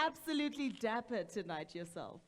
absolutely dapper tonight yourself.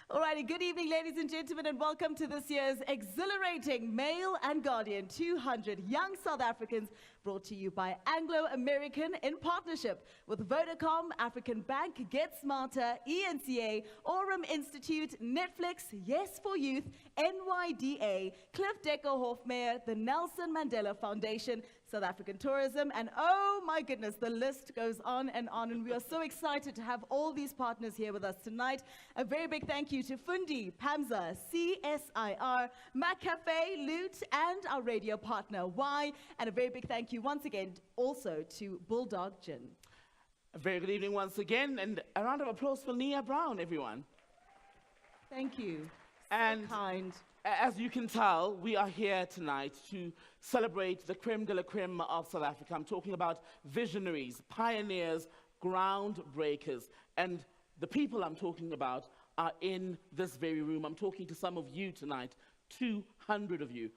Alrighty, good evening, ladies and gentlemen, and welcome to this year's exhilarating Mail and Guardian 200 Young South Africans, brought to you by Anglo American in partnership with Vodacom, African Bank, Get Smarter, ENCA, Aurum Institute, Netflix, Yes for Youth, NYDA, Cliff Decker Hofmeyer, the Nelson Mandela Foundation, South African Tourism, and oh my goodness, the list goes on, and we are so excited to have all these partners here with us tonight. A very big thank you to Fundi, Pamza, CSIR, McCafe, Loot, and our radio partner, Y, and a very big thank you once again also to Bulldog Gin. A very good evening once again, and a round of applause for Nia Brown, everyone. Thank you. And so kind. As you can tell, we are here tonight to celebrate the creme de la creme of South Africa. I'm talking about visionaries, pioneers, groundbreakers. And the people I'm talking about are in this very room. I'm talking to some of you tonight, 200 of you.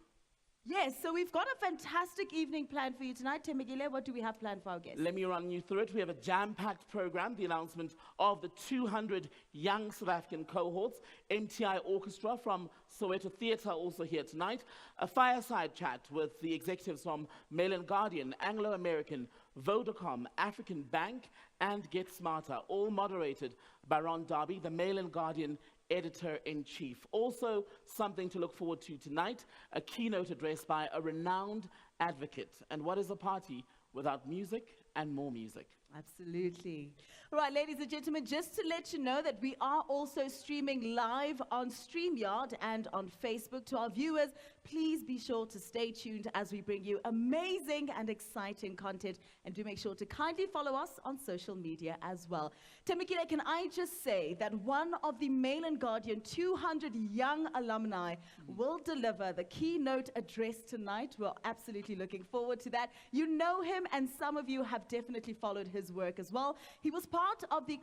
Yes, so we've got a fantastic evening planned for you tonight. Temegile, what do we have planned for our guests? Let me run you through it. We have a jam-packed program, the announcement of the 200 young South African cohorts, MTI Orchestra from Soweto Theatre also here tonight, a fireside chat with the executives from Mail and Guardian, Anglo American, Vodacom, African Bank, and Get Smarter, all moderated by Ron Darby, the Mail and Guardian Editor-in-Chief. Also, something to look forward to tonight, a keynote address by a renowned advocate. And what is a party without music and more music? Absolutely. All right, ladies and gentlemen, just to let you know that we are also streaming live on StreamYard and on Facebook. To our viewers, please be sure to stay tuned as we bring you amazing and exciting content, and do make sure to kindly follow us on social media as well. Temekile, can I just say that one of the Mail and Guardian 200 young alumni will deliver the keynote address tonight. We're absolutely looking forward to that. You know him, and some of you have definitely followed his work as well. He was part of the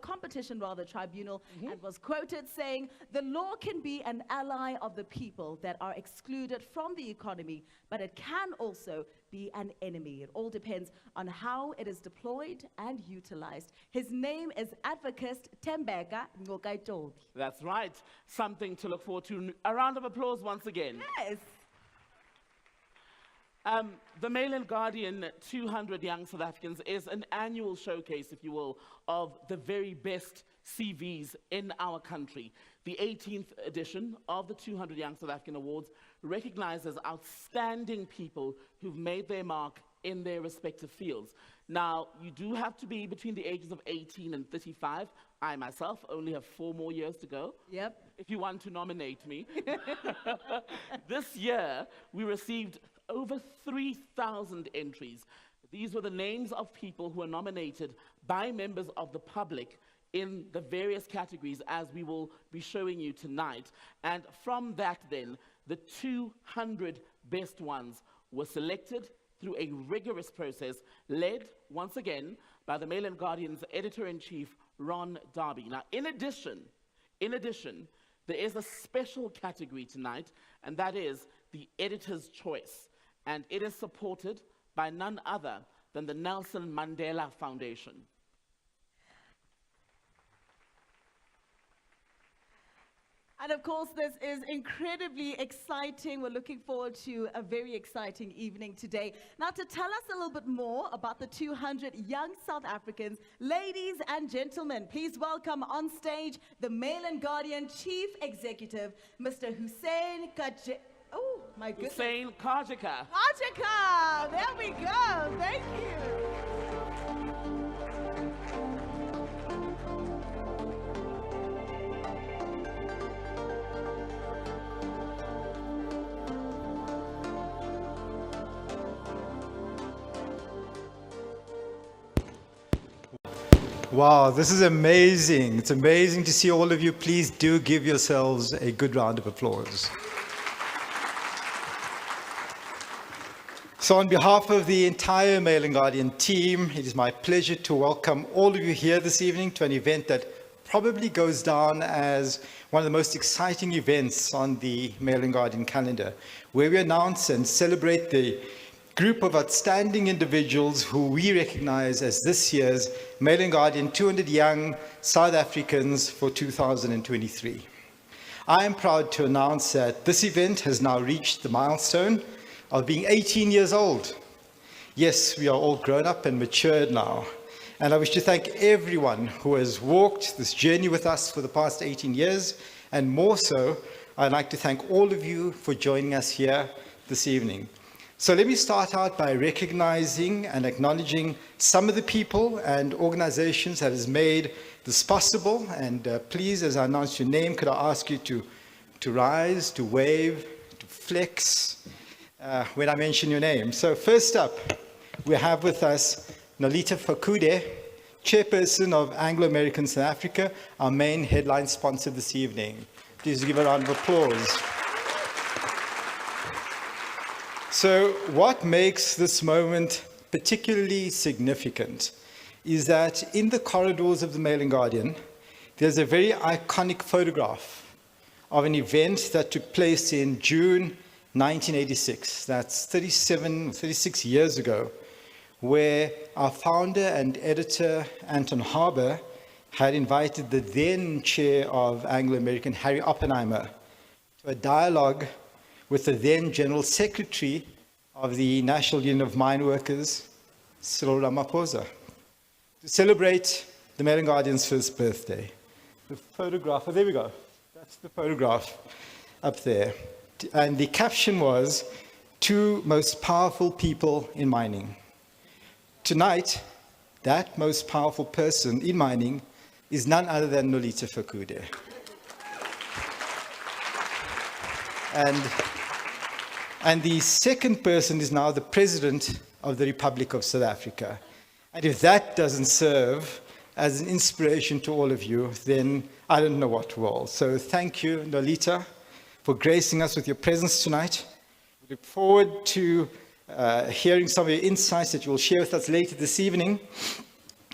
competition tribunal, and was quoted saying, "The law can be an ally of the people that are excluded from the economy, but it can also be an enemy. It all depends on how it is deployed and utilized." His name is Advocate Tembeka Ngokaitobi. That's right. Something to look forward to. A round of applause once again. Yes. The Mail and Guardian 200 Young South Africans is an annual showcase, if you will, of the very best CVs in our country. The 18th edition of the 200 Young South African Awards recognizes outstanding people who've made their mark in their respective fields. Now, you do have to be between the ages of 18 and 35. I myself only have 4 more years to go. Yep. If you want to nominate me. This year, we received over 3,000 entries. These were the names of people who were nominated by members of the public in the various categories, as we will be showing you tonight. And from that then, the 200 best ones were selected through a rigorous process led, once again, by the Mail and Guardian's Editor-in-Chief, Ron Darby. Now, in addition, there is a special category tonight, and that is the Editor's Choice. And it is supported by none other than the Nelson Mandela Foundation. And of course, this is incredibly exciting. We're looking forward to a very exciting evening today. Now, to tell us a little bit more about the 200 young South Africans, ladies and gentlemen, please welcome on stage the Mail and Guardian Chief Executive, Mr. Hussein Kaje. Oh, my goodness. Hussein Kajika. Kajika! There we go. Thank you. Wow, this is amazing. It's amazing to see all of you. Please do give yourselves a good round of applause. So on behalf of the entire Mail and Guardian team, it is my pleasure to welcome all of you here this evening to an event that probably goes down as one of the most exciting events on the Mail and Guardian calendar, where we announce and celebrate the group of outstanding individuals who we recognize as this year's Mail and Guardian 200 Young South Africans for 2023. I am proud to announce that this event has now reached the milestone of being 18 years old. Yes, we are all grown up and matured now. And I wish to thank everyone who has walked this journey with us for the past 18 years. And more so, I'd like to thank all of you for joining us here this evening. So let me start out by recognizing and acknowledging some of the people and organizations that has made this possible. And please, as I announce your name, could I ask you to rise, to wave, to flex when I mention your name. So first up, we have with us Nolita Fakude, Chairperson of Anglo American South Africa, our main headline sponsor this evening. Please give a round of applause. So what makes this moment particularly significant is that in the corridors of the Mail and Guardian, there's a very iconic photograph of an event that took place in June 1986. That's 36 years ago, where our founder and editor, Anton Harber, had invited the then chair of Anglo American, Harry Oppenheimer, to a dialogue with the then General Secretary of the National Union of Mine Workers, Cyril Ramaphosa, to celebrate the Mail and Guardian's first birthday. The photograph, oh, there we go. That's the photograph up there. And the caption was, "Two most powerful people in mining." Tonight, that most powerful person in mining is none other than Nolita Fakude. And the second person is now the President of the Republic of South Africa. And if that doesn't serve as an inspiration to all of you, then I don't know what will. So thank you, Nolita, for gracing us with your presence tonight. We look forward to hearing some of your insights that you will share with us later this evening.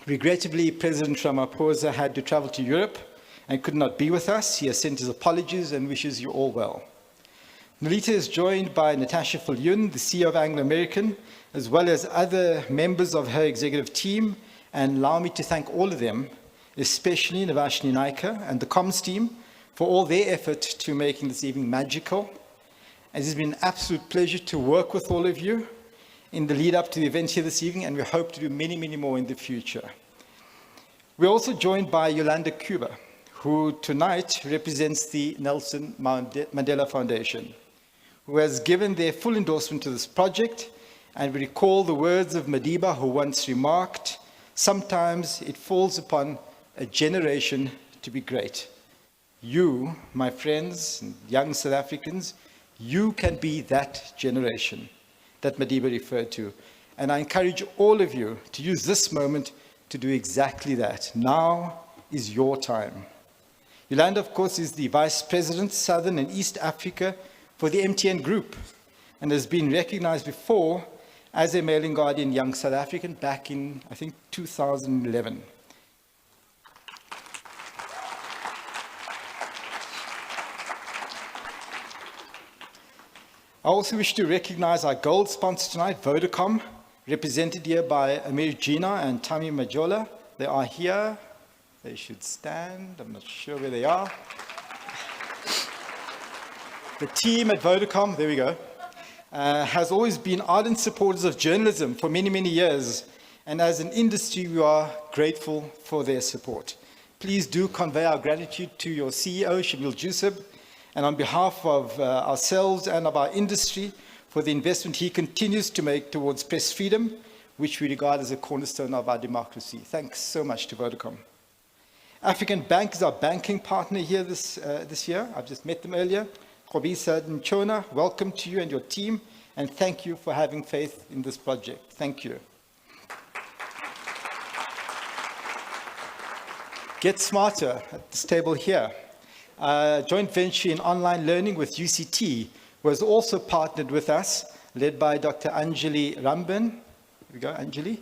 Regrettably, President Ramaphosa had to travel to Europe and could not be with us. He has sent his apologies and wishes you all well. Nolita is joined by Natasha Viljoen, the CEO of Anglo American, as well as other members of her executive team, and allow me to thank all of them, especially Navashni Naika and the comms team, for all their effort to making this evening magical. It has been an absolute pleasure to work with all of you in the lead up to the event here this evening, and we hope to do many, many more in the future. We're also joined by Yolanda Cuba, who tonight represents the Nelson Mandela Foundation, who has given their full endorsement to this project. And we recall the words of Madiba, who once remarked, "Sometimes it falls upon a generation to be great." You, my friends, and young South Africans, you can be that generation that Madiba referred to. And I encourage all of you to use this moment to do exactly that. Now is your time. Yolanda, of course, is the Vice President, Southern and East Africa for the MTN Group, and has been recognized before as a Mail and Guardian Young South African back in, I think, 2011. I also wish to recognize our gold sponsor tonight, Vodacom, represented here by Amir Gina and Tami Majola. They are here. They should stand. I'm not sure where they are. The team at Vodacom, there we go, has always been ardent supporters of journalism for many, many years. And as an industry, we are grateful for their support. Please do convey our gratitude to your CEO, Shamil Jusub, and on behalf of ourselves and of our industry, for the investment he continues to make towards press freedom, which we regard as a cornerstone of our democracy. Thanks so much to Vodacom. African Bank is our banking partner here this year. I've just met them earlier. Kobisa Nchona, welcome to you and your team, and thank you for having faith in this project. Thank you. Get Smarter at this table here. Joint venture in online learning with UCT was also partnered with us, led by Dr. Anjali Ramban. Here we go, Anjali.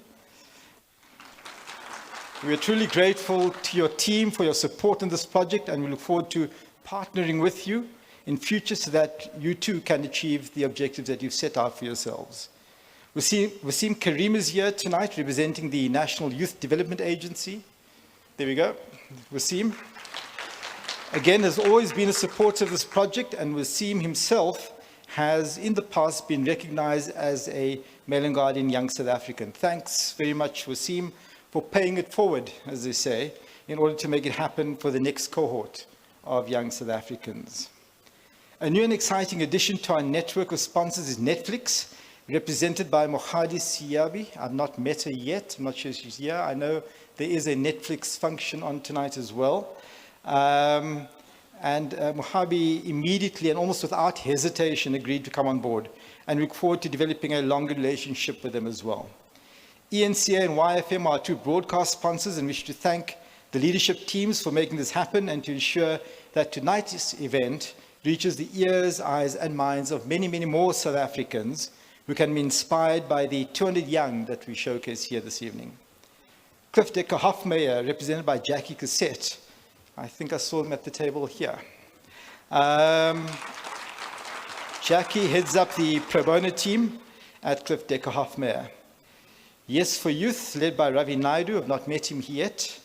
We are truly grateful to your team for your support in this project, and we look forward to partnering with you in future so that you too can achieve the objectives that you've set out for yourselves. Wasim Karim is here tonight, representing the National Youth Development Agency. There we go, Wasim. Again, has always been a supporter of this project, and Wasim himself has in the past been recognized as a Mail and Guardian Young South African. Thanks very much, Wasim, for paying it forward, as they say, in order to make it happen for the next cohort of young South Africans. A new and exciting addition to our network of sponsors is Netflix, represented by Mohadi Siyabi. I've not met her yet. I'm not sure she's here. I know there is a Netflix function on tonight as well. Mohabi immediately and almost without hesitation agreed to come on board, and we look forward to developing a longer relationship with them as well. ENCA and YFM are two broadcast sponsors, and wish to thank the leadership teams for making this happen and to ensure that tonight's event reaches the ears, eyes and minds of many, many more South Africans who can be inspired by the 200 young that we showcase here this evening. Cliff Decker Hofmeyer, represented by Jackie Cassette. I think I saw them at the table here. Jackie heads up the pro bono team at Cliff Decker Hofmeyer. Yes for Youth, led by Ravi Naidu. I've not met him yet.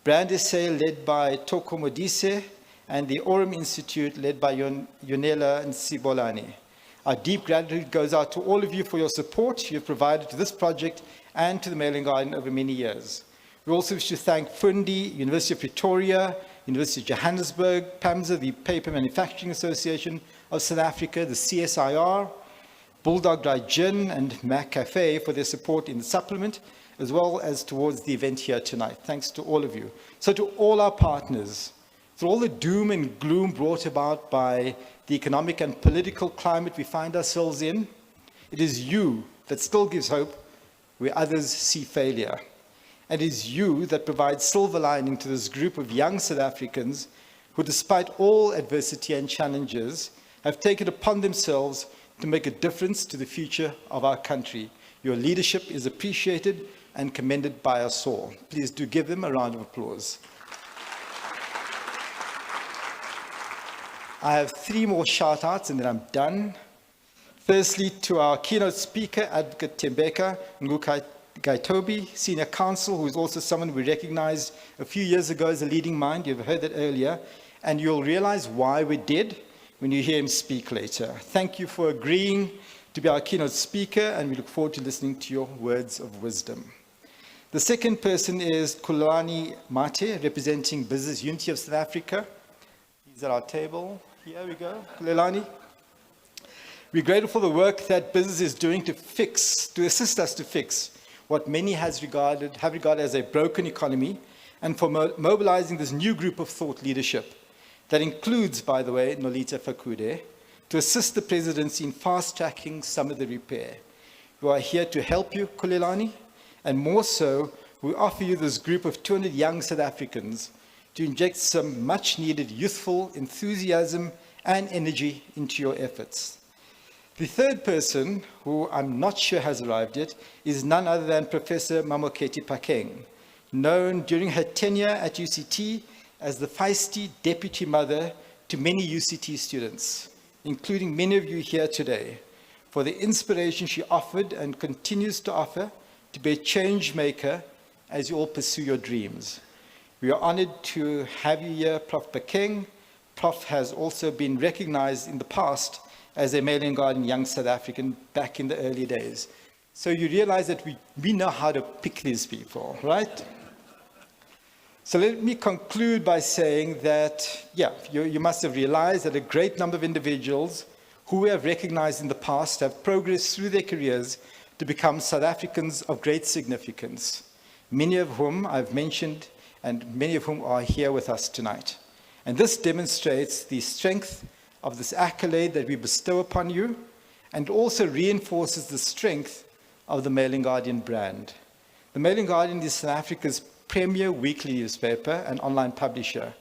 Brand SA, led by Toko Modise, and the Aurum Institute, led by Yonela Nsibolani. Our deep gratitude goes out to all of you for your support you have provided to this project and to the Mail and Guardian over many years. We also wish to thank Fundi, University of Pretoria, University of Johannesburg, PAMSA, the Paper Manufacturing Association of South Africa, the CSIR, Bulldog Dry Gin, and Mac Cafe for their support in the supplement, as well as towards the event here tonight. Thanks to all of you. So to all our partners, through all the doom and gloom brought about by the economic and political climate we find ourselves in, it is you that still gives hope where others see failure. And it is you that provides silver lining to this group of young South Africans who, despite all adversity and challenges, have taken upon themselves to make a difference to the future of our country. Your leadership is appreciated and commended by us all. Please do give them a round of applause. I have three more shout-outs and then I'm done. Firstly, to our keynote speaker, Advocate Tembeka Ngaitobi, Senior Counsel, who is also someone we recognized a few years ago as a leading mind. You've heard that earlier, and you'll realize why we did when you hear him speak later. Thank you for agreeing to be our keynote speaker, and we look forward to listening to your words of wisdom. The second person is Kulani Mate, representing Business Unity of South Africa. He's at our table. Here we go, Kulani. We're grateful for the work that business is doing to assist us to fix what many have regarded as a broken economy, and for mobilizing this new group of thought leadership that includes, by the way, Nolita Fakude, to assist the presidency in fast-tracking some of the repair. We are here to help you, Kulelani, and more so, we offer you this group of 200 young South Africans to inject some much-needed youthful enthusiasm and energy into your efforts. The third person, who I'm not sure has arrived yet, is none other than Professor Mamoketi Pakeng, known during her tenure at UCT as the feisty deputy mother to many UCT students, including many of you here today, for the inspiration she offered and continues to offer to be a change maker as you all pursue your dreams. We are honored to have you here, Prof. Pakeng. Prof has also been recognized in the past as a Mail and Guardian Young South African back in the early days. So you realize that we know how to pick these people, right? So let me conclude by saying that, you must have realized that a great number of individuals who we have recognized in the past have progressed through their careers to become South Africans of great significance, many of whom I've mentioned and many of whom are here with us tonight. And this demonstrates the strength of this accolade that we bestow upon you, and also reinforces the strength of the Mail and Guardian brand. The Mail and Guardian is South Africa's premier weekly newspaper and online publisher,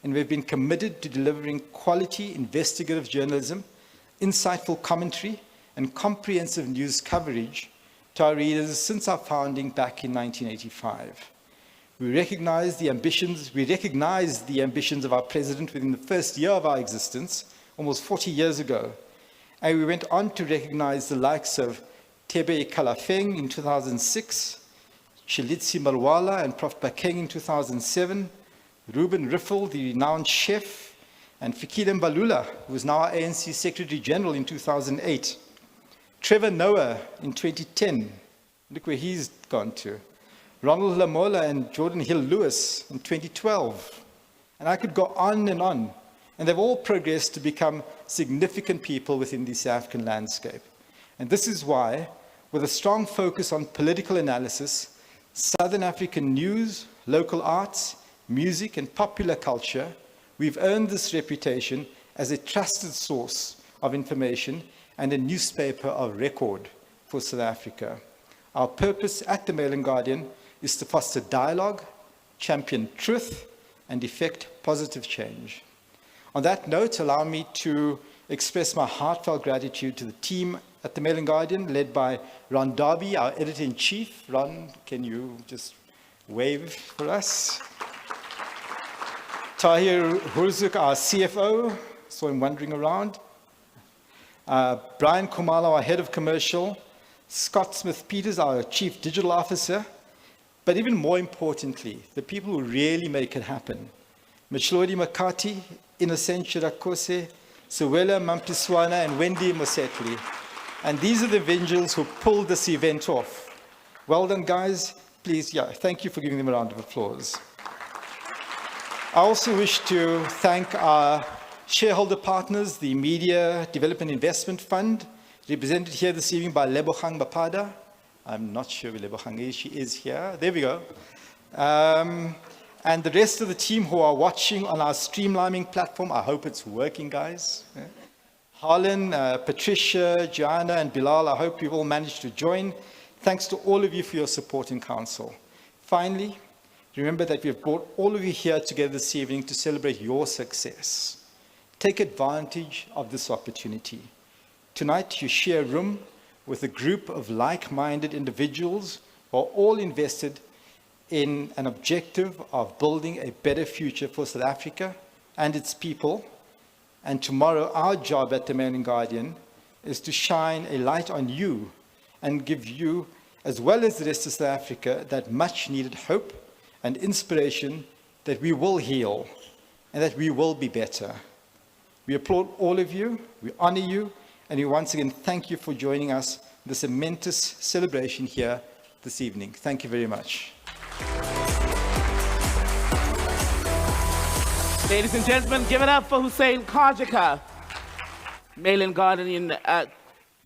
and we've been committed to delivering quality investigative journalism, insightful commentary, and comprehensive news coverage to our readers since our founding back in 1985. We recognize the ambitions of our president within the first year of our existence, almost 40 years ago, and we went on to recognize the likes of Tebe Kalafeng in 2006, Chilitsi Malwala and Prof. Bakeng in 2007, Ruben Riffel, the renowned chef, and Fikile Mbalula, who is now our ANC Secretary General in 2008. Trevor Noah in 2010, look where he's gone to. Ronald Lamola and Jordan Hill-Lewis in 2012. And I could go on, and they've all progressed to become significant people within the South African landscape. And this is why, with a strong focus on political analysis, Southern African news, local arts, music, and popular culture, we've earned this reputation as a trusted source of information and a newspaper of record for South Africa. Our purpose at the Mail and Guardian is to foster dialogue, champion truth, and effect positive change. On that note, allow me to express my heartfelt gratitude to the team at the Mail and Guardian, led by Ron Darby, our editor-in-chief. Ron, can you just wave for us? Tahir Hurzuk, our CFO, saw him wandering around. Brian Kumalo, our head of commercial. Scott Smith-Peters, our chief digital officer. But even more importantly, the people who really make it happen. Michlodi Makati, Innocent Chirakose, Suwela Mampiswana, and Wendy Mosetli. And these are the individuals who pulled this event off. Well done, guys. Please, thank you for giving them a round of applause. I also wish to thank our shareholder partners, the Media Development Investment Fund, represented here this evening by Lebogang Bapada. I'm not sure where Lebogang is. She is here. There we go. And the rest of the team who are watching on our streamlining platform. I hope it's working, guys. Harlan, Patricia, Joanna, and Bilal, I hope you've all managed to join. Thanks to all of you for your support in council. Finally, remember that we have brought all of you here together this evening to celebrate your success. Take advantage of this opportunity. Tonight, you share a room with a group of like-minded individuals who are all invested in an objective of building a better future for South Africa and its people. And tomorrow, our job at the Mail and Guardian is to shine a light on you and give you, as well as the rest of South Africa, that much-needed hope and inspiration that we will heal and that we will be better. We applaud all of you, we honor you, and we once again thank you for joining us in this momentous celebration here this evening. Thank you very much. Ladies and gentlemen, give it up for Hussein Kajika, Mail and Guardian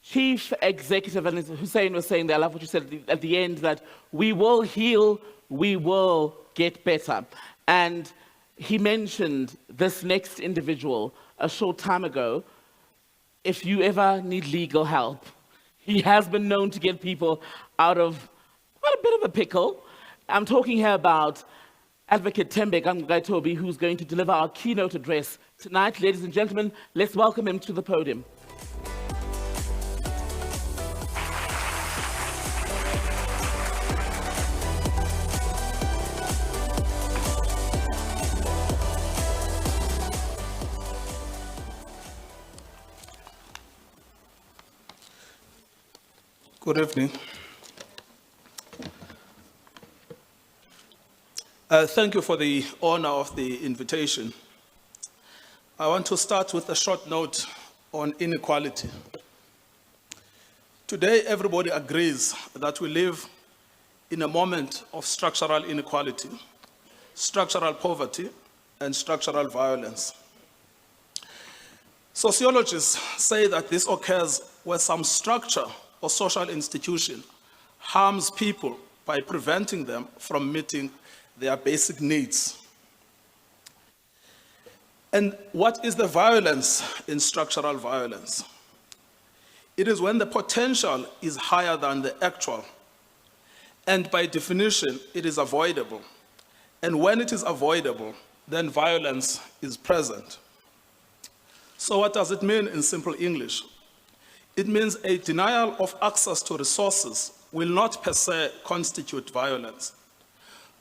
Chief Executive. And as Hussein was saying there, I love what you said at the end, that we will heal, we will get better. And he mentioned this next individual a short time ago. If you ever need legal help, he has been known to get people out of quite a bit of a pickle. I'm talking here about Advocate Thembeka Mngadi, who's going to deliver our keynote address tonight. Ladies and gentlemen, let's welcome him to the podium. Good evening. Thank you for the honor of the invitation. I want to start with a short note on inequality. Today, everybody agrees that we live in a moment of structural inequality, structural poverty, and structural violence. Sociologists say that this occurs where some structure or social institution harms people by preventing them from meeting their basic needs. And what is the violence in structural violence? It is when the potential is higher than the actual, and by definition, it is avoidable. And when it is avoidable, then violence is present. So what does it mean in simple English? It means a denial of access to resources will not per se constitute violence,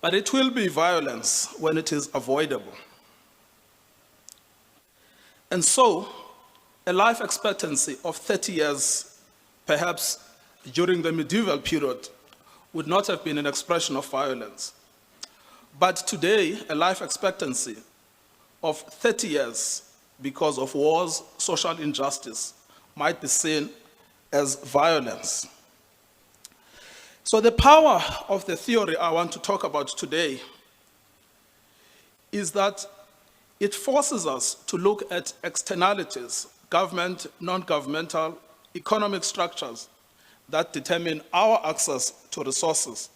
but it will be violence when it is avoidable. And so, a life expectancy of 30 years, perhaps during the medieval period would not have been an expression of violence. But today, a life expectancy of 30 years because of wars, social injustice, might be seen as violence. So the power of the theory I want to talk about today is that it forces us to look at externalities, government, non-governmental, economic structures that determine our access to resources,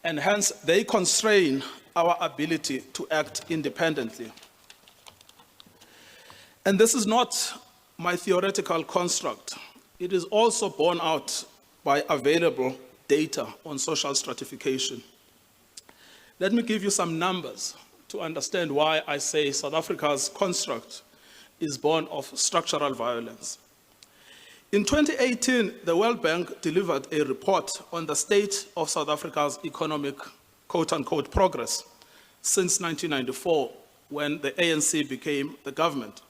and hence they constrain our ability to act independently. And this is not my theoretical construct. It is also borne out by available data on social stratification. Let me give you some numbers to understand why I say South Africa's construct is born of structural violence. In 2018, the World Bank delivered a report on the state of South Africa's economic, quote-unquote, progress since 1994, when the ANC became the government.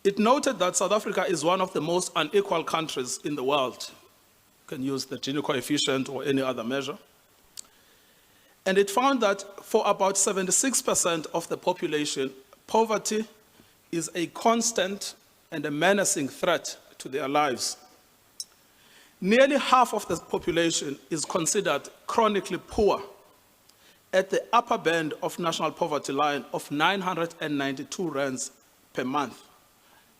It noted that South Africa is one of the most unequal countries in the world. You can use the Gini coefficient or any other measure. And it found that for about 76% of the population, poverty is a constant and a menacing threat to their lives. Nearly half of the population is considered chronically poor, at the upper band of national poverty line of 992 rands per month.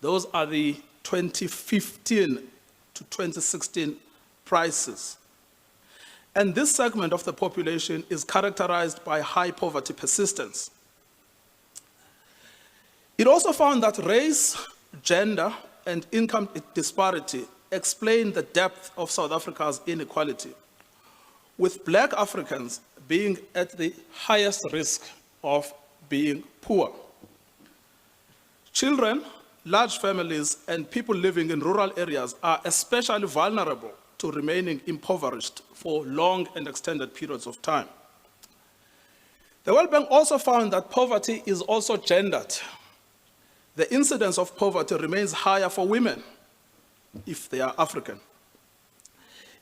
Those are the 2015 to 2016 prices. And this segment of the population is characterized by high poverty persistence. It also found that race, gender, and income disparity explain the depth of South Africa's inequality, with Black Africans being at the highest risk of being poor. Children, large families, and people living in rural areas are especially vulnerable to remaining impoverished for long and extended periods of time. The World Bank also found that poverty is also gendered. The incidence of poverty remains higher for women if they are African.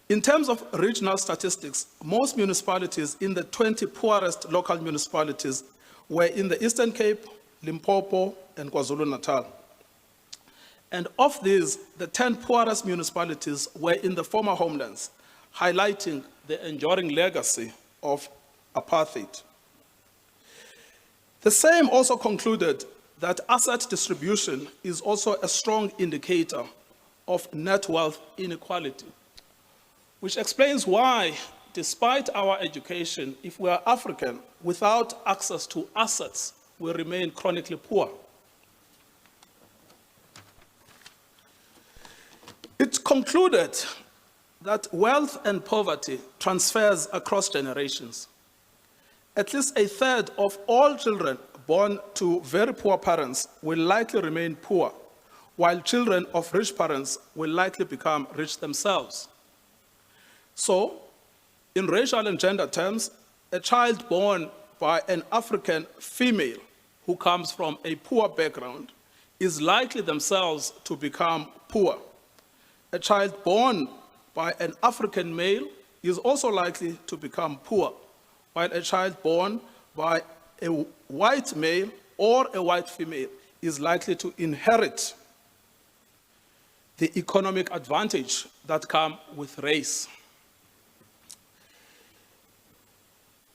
In terms of regional statistics, most municipalities in the 20 poorest local municipalities were in the Eastern Cape, Limpopo, and KwaZulu-Natal. And of these, the 10 poorest municipalities were in the former homelands, highlighting the enduring legacy of apartheid. The same also concluded that asset distribution is also a strong indicator of net wealth inequality, which explains why, despite our education, if we are African, without access to assets, we remain chronically poor. It concluded that wealth and poverty transfers across generations. At least a third of all children born to very poor parents will likely remain poor, while children of rich parents will likely become rich themselves. So, in racial and gender terms, a child born by an African female who comes from a poor background is likely themselves to become poor. A child born by an African male is also likely to become poor, while a child born by a white male or a white female is likely to inherit the economic advantage that comes with race.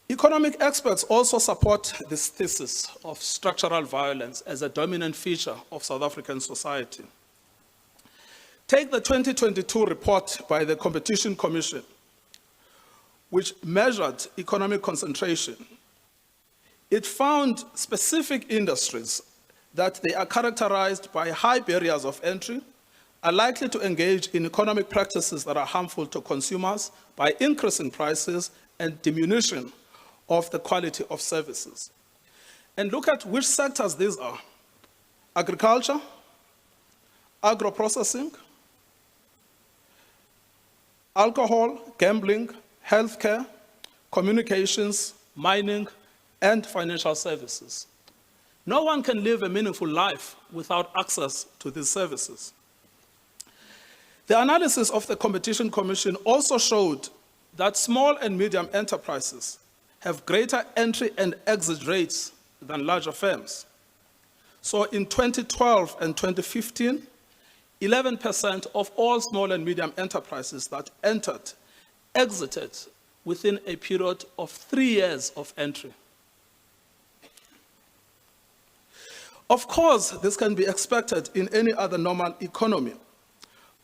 Economic experts also support this thesis of structural violence as a dominant feature of South African society. Take the 2022 report by the Competition Commission, which measured economic concentration. It found specific industries that they are characterized by high barriers of entry, are likely to engage in economic practices that are harmful to consumers by increasing prices and diminution of the quality of services. And look at which sectors these are: agriculture, agro-processing, alcohol, gambling, healthcare, communications, mining, and financial services. No one can live a meaningful life without access to these services. The analysis of the Competition Commission also showed that small and medium enterprises have greater entry and exit rates than larger firms. So in 2012 and 2015, 11% of all small and medium enterprises that entered exited within a period of 3 years of entry. Of course, this can be expected in any other normal economy,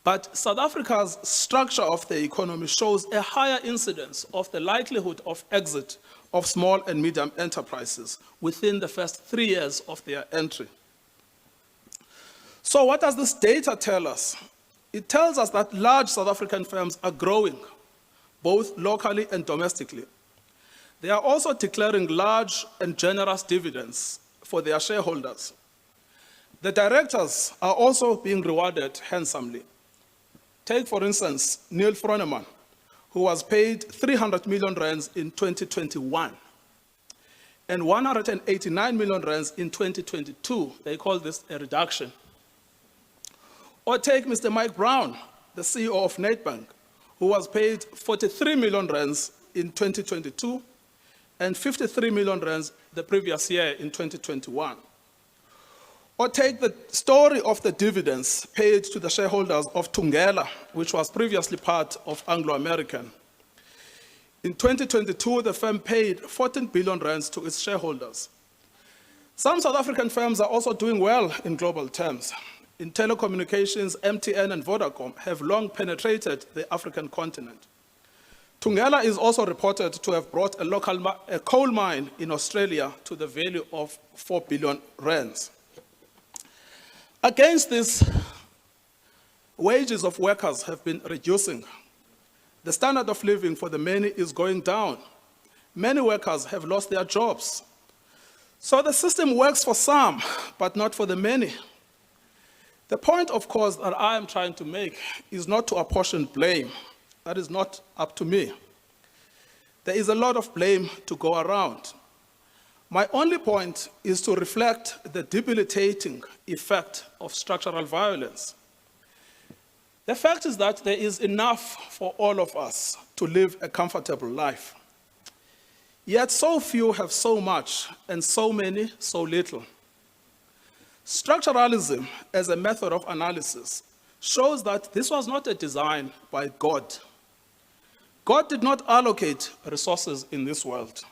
but South Africa's structure of the economy shows a higher incidence of the likelihood of exit of small and medium enterprises within the first 3 years of their entry. So what does this data tell us? It tells us that large South African firms are growing, both locally and domestically. They are also declaring large and generous dividends for their shareholders. The directors are also being rewarded handsomely. Take, for instance, Neil Froneman, who was paid 300 million rands in 2021 and 189 million rands in 2022. They call this a reduction. Or take Mr. Mike Brown, the CEO of Nedbank, who was paid 43 million rands in 2022 and 53 million rands the previous year in 2021. Or take the story of the dividends paid to the shareholders of Thungela, which was previously part of Anglo American. In 2022, the firm paid 14 billion rands to its shareholders. Some South African firms are also doing well in global terms. In telecommunications, MTN and Vodacom have long penetrated the African continent. Thungela is also reported to have brought a coal mine in Australia to the value of 4 billion rands. Against this, wages of workers have been reducing. The standard of living for the many is going down. Many workers have lost their jobs. So the system works for some, but not for the many. The point, of course, that I am trying to make is not to apportion blame. That is not up to me. There is a lot of blame to go around. My only point is to reflect the debilitating effect of structural violence. The fact is that there is enough for all of us to live a comfortable life. Yet so few have so much, and so many so little. Structuralism, as a method of analysis, shows that this was not a design by God. God did not allocate resources in this world.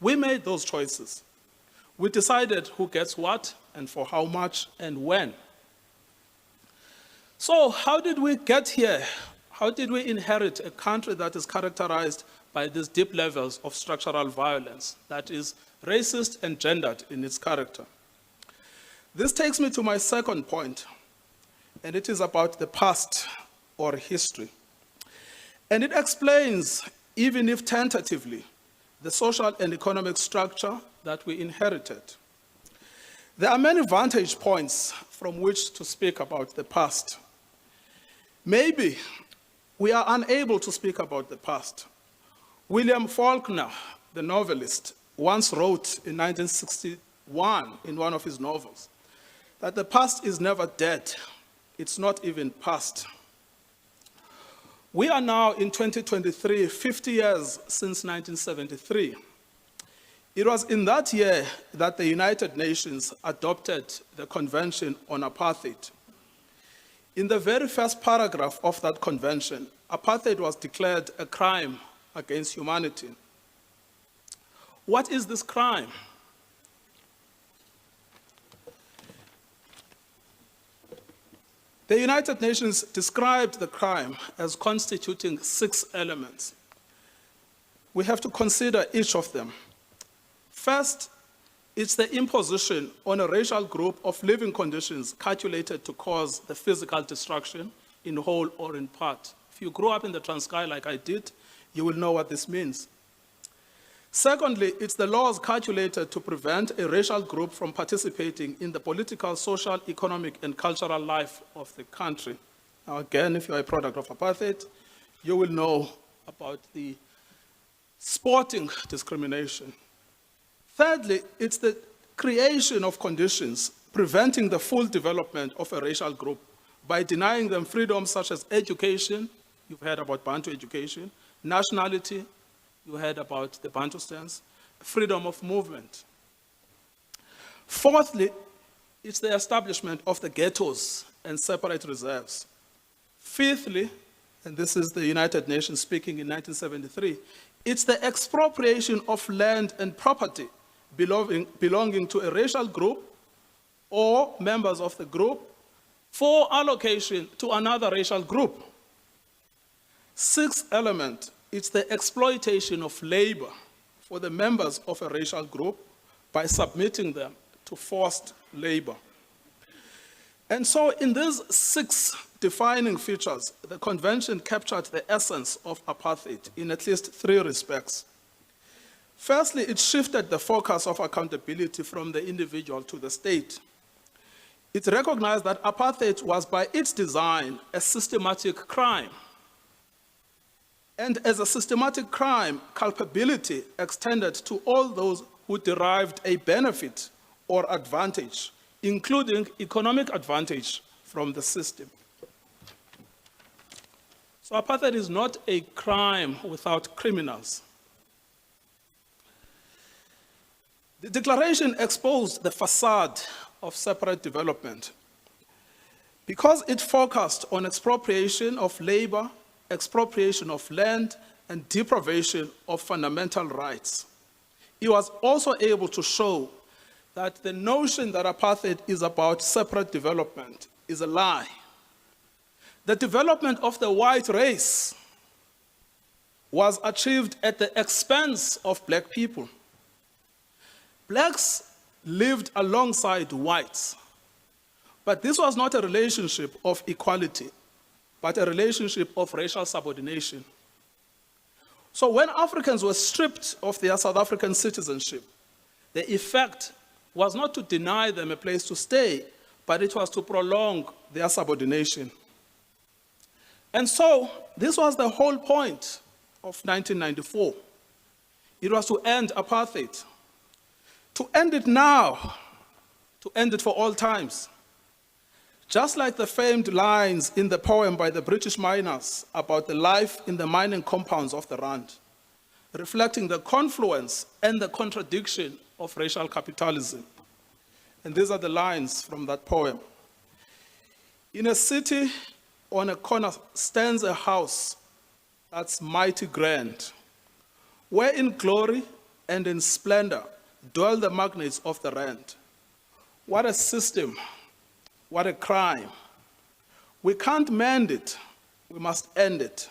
We made those choices. We decided who gets what and for how much and when. So how did we get here? How did we inherit a country that is characterized by these deep levels of structural violence that is racist and gendered in its character? This takes me to my second point, and it is about the past or history. And it explains, even if tentatively, the social and economic structure that we inherited. There are many vantage points from which to speak about the past. Maybe we are unable to speak about the past. William Faulkner, the novelist, once wrote in 1961 in one of his novels that the past is never dead. It's not even past. We are now in 2023, 50 years since 1973. It was in that year that the United Nations adopted the Convention on Apartheid. In the very first paragraph of that convention, apartheid was declared a crime against humanity. What is this crime? The United Nations described the crime as constituting 6 elements. We have to consider each of them. First, it's the imposition on a racial group of living conditions calculated to cause the physical destruction in whole or in part. If you grew up in the Transkei like I did, you will know what this means. Secondly, it's the laws calculated to prevent a racial group from participating in the political, social, economic, and cultural life of the country. Now again, if you're a product of apartheid, you will know about the sporting discrimination. Thirdly, it's the creation of conditions preventing the full development of a racial group by denying them freedoms such as education, you've heard about Bantu education, nationality, you heard about the Bantustans, freedom of movement. Fourthly, it's the establishment of the ghettos and separate reserves. Fifthly, and this is the United Nations speaking in 1973, it's the expropriation of land and property belonging to a racial group or members of the group for allocation to another racial group. Sixth element, it's the exploitation of labor for the members of a racial group by submitting them to forced labor. And so in these 6 defining features, the convention captured the essence of apartheid in at least 3 respects. Firstly, it shifted the focus of accountability from the individual to the state. It recognized that apartheid was by its design a systematic crime. And as a systematic crime, culpability extended to all those who derived a benefit or advantage, including economic advantage from the system. So apartheid is not a crime without criminals. The declaration exposed the facade of separate development because it focused on expropriation of labor, expropriation of land, and deprivation of fundamental rights. It was also able to show that the notion that apartheid is about separate development is a lie. The development of the white race was achieved at the expense of black people. Blacks lived alongside whites, but this was not a relationship of equality, but a relationship of racial subordination. So when Africans were stripped of their South African citizenship, the effect was not to deny them a place to stay, but it was to prolong their subordination. And so this was the whole point of 1994. It was to end apartheid, to end it now, to end it for all times. Just like the famed lines in the poem by the British miners about the life in the mining compounds of the Rand, reflecting the confluence and the contradiction of racial capitalism. And these are the lines from that poem. In a city on a corner stands a house that's mighty grand, where in glory and in splendor dwell the magnates of the Rand. What a system, what a crime. We can't mend it, we must end it.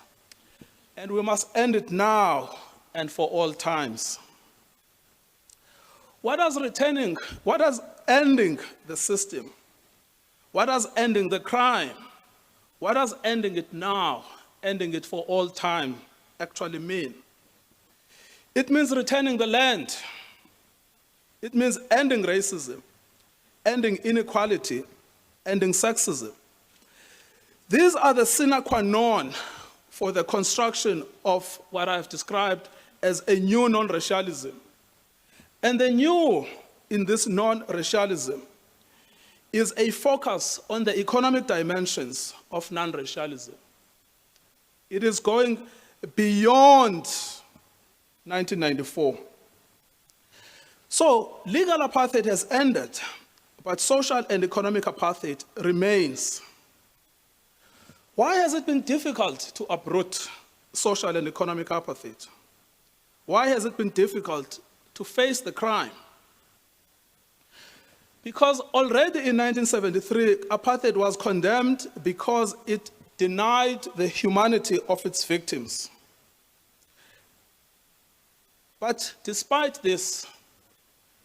And we must end it now and for all times. What does ending the system, what does ending the crime, what does ending it now, ending it for all time actually mean? It means returning the land. It means ending racism, ending inequality, ending sexism. These are the sine qua non for the construction of what I've described as a new non-racialism. And the new in this non-racialism is a focus on the economic dimensions of non-racialism. It is going beyond 1994. So legal apartheid has ended, but social and economic apartheid remains. Why has it been difficult to uproot social and economic apartheid? Why has it been difficult to face the crime? Because already in 1973, apartheid was condemned because it denied the humanity of its victims. But despite this,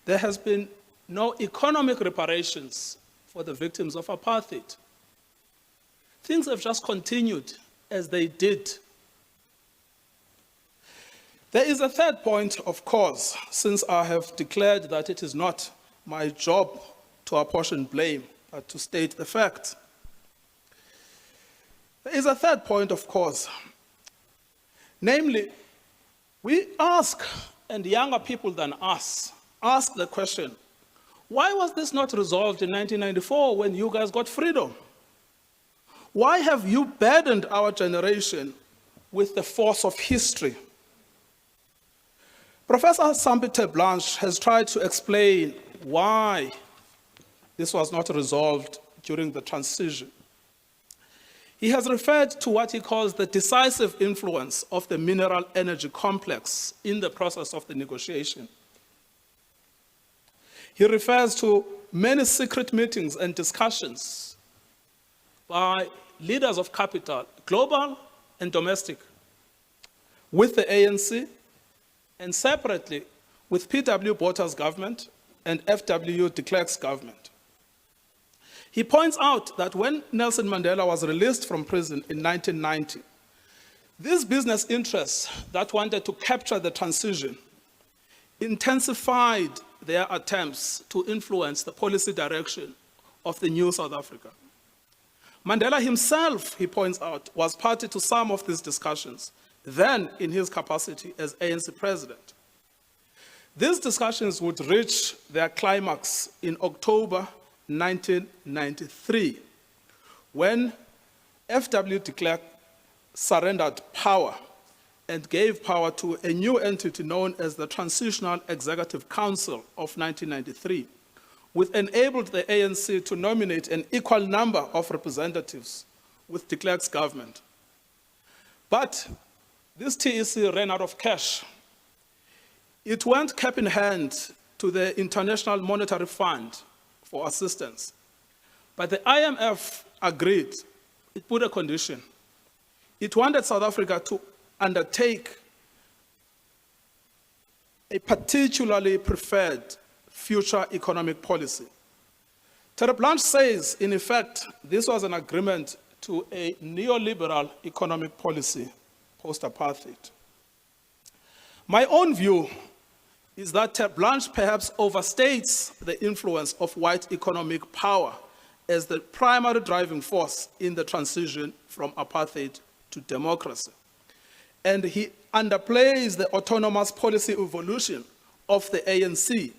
there has been no economic reparations for the victims of apartheid. Things have just continued as they did. There is a third point, of course, since I have declared that it is not my job to apportion blame, but to state the fact. There is a third point, of course. Namely, we ask, and younger people than us, ask the question, why was this not resolved in 1994 when you guys got freedom? Why have you burdened our generation with the force of history? Professor Sampie Blanche has tried to explain why this was not resolved during the transition. He has referred to what he calls the decisive influence of the mineral energy complex in the process of the negotiation. He refers to many secret meetings and discussions by leaders of capital, global and domestic, with the ANC, and separately with P.W. Botha's government and F.W. de Klerk's government. He points out that when Nelson Mandela was released from prison in 1990, these business interests that wanted to capture the transition intensified their attempts to influence the policy direction of the new South Africa. Mandela himself, he points out, was party to some of these discussions, then in his capacity as ANC president. These discussions would reach their climax in October 1993, when F.W. de Klerk surrendered power and gave power to a new entity known as the Transitional Executive Council of 1993, which enabled the ANC to nominate an equal number of representatives with de Klerk's government. But this TEC ran out of cash. It went cap in hand to the International Monetary Fund for assistance. But the IMF agreed. It put a condition. It wanted South Africa to undertake a particularly preferred future economic policy. Terry Blanche says, in effect, this was an agreement to a neoliberal economic policy post-apartheid. My own view is that Terry Blanche perhaps overstates the influence of white economic power as the primary driving force in the transition from apartheid to democracy. And he underplays the autonomous policy evolution of the ANC,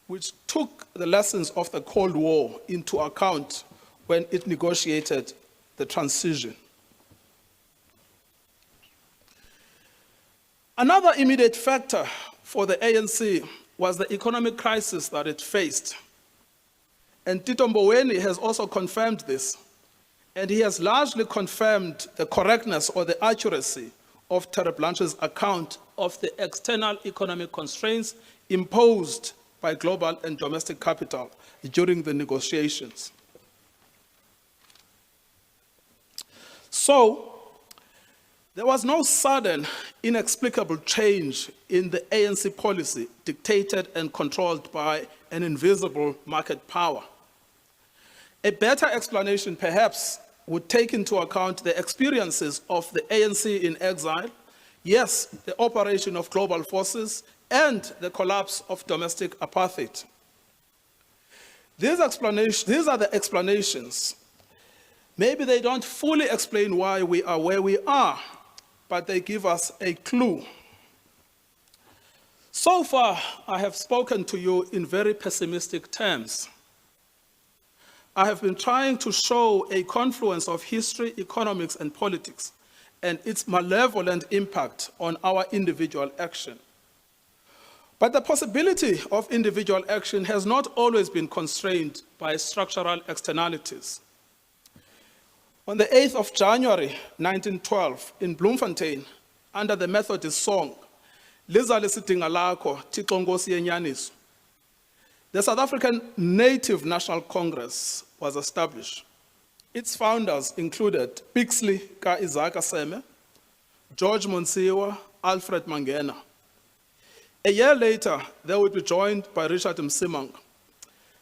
which took the lessons of the Cold War into account when it negotiated the transition. Another immediate factor for the ANC was the economic crisis that it faced. And Tito Mboweni has also confirmed this. And he has largely confirmed the correctness or the accuracy of Terry Blanche's account of the external economic constraints imposed by global and domestic capital during the negotiations. So, there was no sudden, inexplicable change in the ANC policy dictated and controlled by an invisible market power. A better explanation, perhaps, would take into account the experiences of the ANC in exile, yes, the operation of global forces, and the collapse of domestic apartheid. These are the explanations. Maybe they don't fully explain why we are where we are, but they give us a clue. So far, I have spoken to you in very pessimistic terms. I have been trying to show a confluence of history, economics, and politics, and its malevolent impact on our individual action. But the possibility of individual action has not always been constrained by structural externalities. On the 8th of January 1912, in Bloemfontein, under the Methodist song, Lizale sidinga lakho, Thixo Nkosi yenyaniso, the South African Native National Congress was established. Its founders included Pixley ka Isaka Seme, George Monsiwa, Alfred Mangena. A year later, they would be joined by Richard Msimang.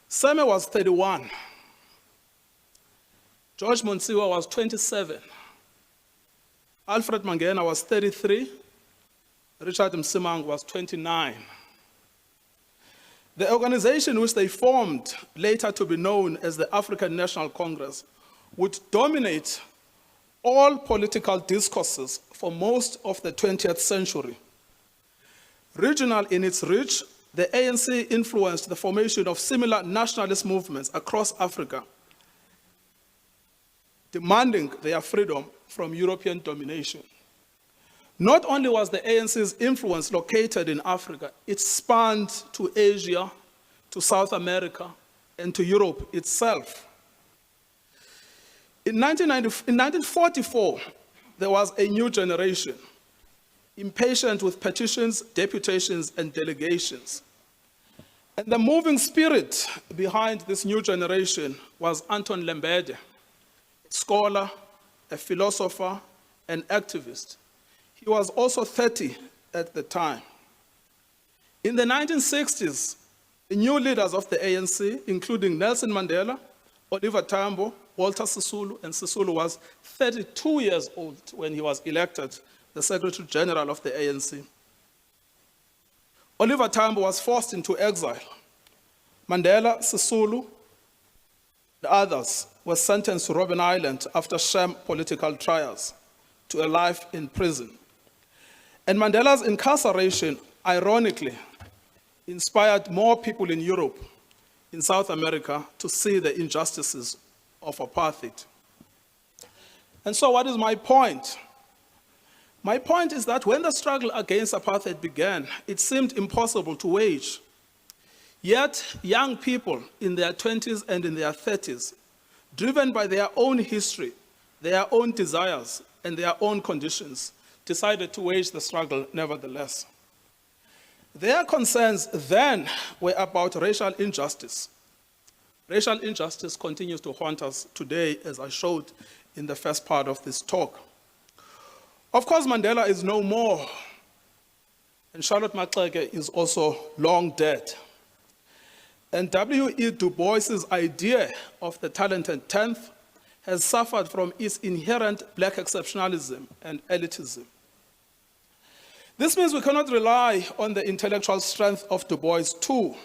Seme was 31. George Monsiwa was 27. Alfred Mangena was 33. Richard Msimang was 29. The organization which they formed, later to be known as the African National Congress, would dominate all political discourses for most of the 20th century. Regional in its reach, the ANC influenced the formation of similar nationalist movements across Africa. demanding their freedom from European domination. Not only was the ANC's influence located in Africa, it spanned to Asia, to South America, and to Europe itself. In 1944, there was a new generation, impatient with petitions, deputations, and delegations. And the moving spirit behind this new generation was Anton Lembede, a scholar, a philosopher, an activist. He was also 30 at the time. In the 1960s, the new leaders of the ANC, including Nelson Mandela, Oliver Tambo, Walter Sisulu, and Sisulu was 32 years old when he was elected the Secretary General of the ANC. Oliver Tambo was forced into exile. Mandela, Sisulu, the others were sentenced to Robben Island after sham political trials to a life in prison. And Mandela's incarceration, ironically, inspired more people in Europe, in South America, to see the injustices of apartheid. And so what is my point? My point is that when the struggle against apartheid began, it seemed impossible to wage. Yet, young people in their 20s and in their 30s, driven by their own history, their own desires, and their own conditions, decided to wage the struggle nevertheless. Their concerns then were about racial injustice. Racial injustice continues to haunt us today, as I showed in the first part of this talk. Of course, Mandela is no more, and Charlotte Maxeke is also long dead. And W.E. Du Bois's idea of the talented 10th has suffered from its inherent black exceptionalism and elitism. This means we cannot rely on the intellectual strength of Du Bois too.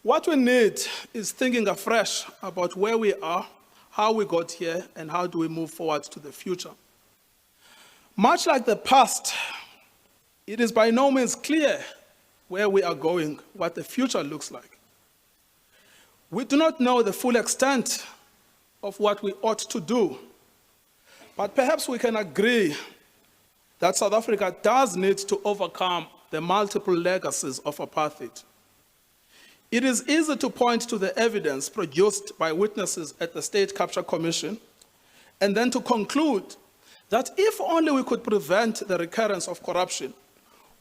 What we need is thinking afresh about where we are, how we got here, and how do we move forward to the future. Much like the past, it is by no means clear where we are going, what the future looks like. We do not know the full extent of what we ought to do, but perhaps we can agree that South Africa does need to overcome the multiple legacies of apartheid. It is easy to point to the evidence produced by witnesses at the State Capture Commission, and then to conclude that if only we could prevent the recurrence of corruption,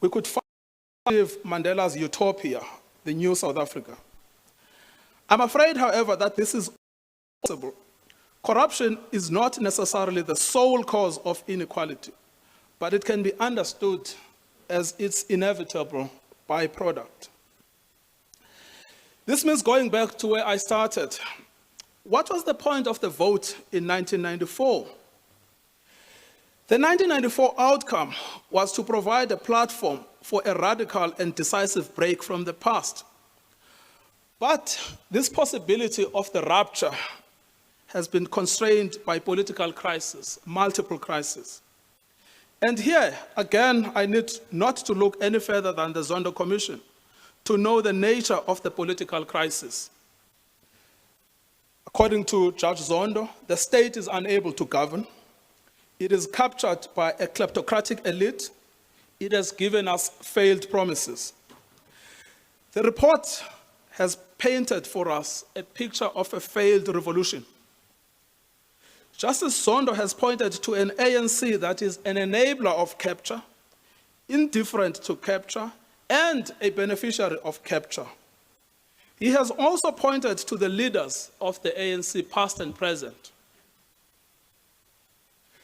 we could live Mandela's utopia, the new South Africa. I'm afraid, however, that this is possible. Corruption is not necessarily the sole cause of inequality, but it can be understood as its inevitable byproduct. This means going back to where I started. What was the point of the vote in 1994? The 1994 outcome was to provide a platform for a radical and decisive break from the past. But this possibility of the rupture has been constrained by political crisis, multiple crises. And here, again, I need not to look any further than the Zondo Commission to know the nature of the political crisis. According to Judge Zondo, the state is unable to govern. It is captured by a kleptocratic elite. It has given us failed promises. The report has painted for us a picture of a failed revolution. Justice Zondo has pointed to an ANC that is an enabler of capture, indifferent to capture, and a beneficiary of capture. He has also pointed to the leaders of the ANC, past and present.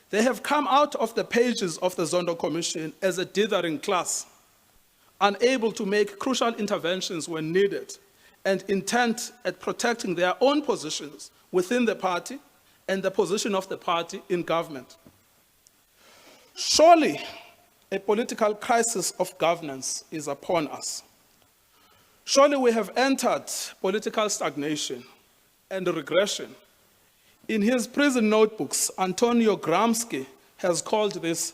They have come out of the pages of the Zondo Commission as a dithering class, unable to make crucial interventions when needed, and intent at protecting their own positions within the party and the position of the party in government. Surely, a political crisis of governance is upon us. Surely we have entered political stagnation and regression. In his prison notebooks, Antonio Gramsci has called this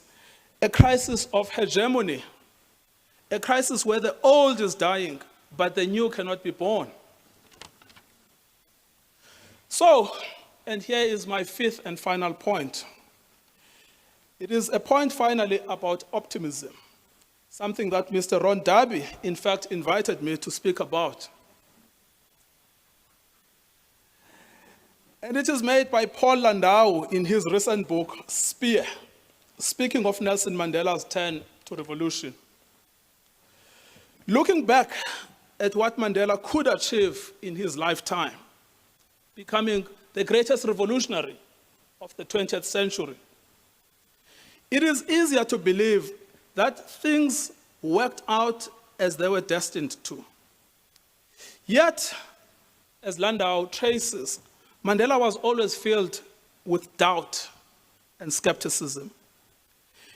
a crisis of hegemony, a crisis where the old is dying, but the new cannot be born. So, and here is my fifth and final point. It is a point finally about optimism, something that Mr. Ron Darby, in fact, invited me to speak about. And it is made by Paul Landau in his recent book, Spear, speaking of Nelson Mandela's turn to revolution. Looking back at what Mandela could achieve in his lifetime, becoming the greatest revolutionary of the 20th century, it is easier to believe that things worked out as they were destined to. Yet, as Landau traces, Mandela was always filled with doubt and skepticism.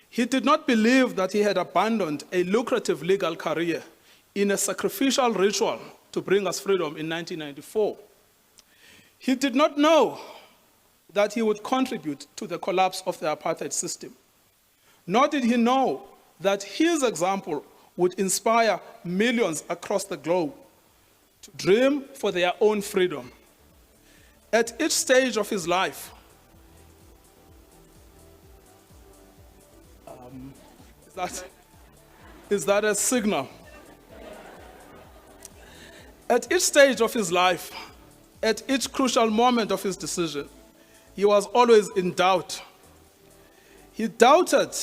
He did not believe that he had abandoned a lucrative legal career in a sacrificial ritual to bring us freedom in 1994. He did not know that he would contribute to the collapse of the apartheid system. Nor did he know that his example would inspire millions across the globe to dream for their own freedom. At each stage of his life, is that a signal? At each stage of his life, at each crucial moment of his decision, he was always in doubt. He doubted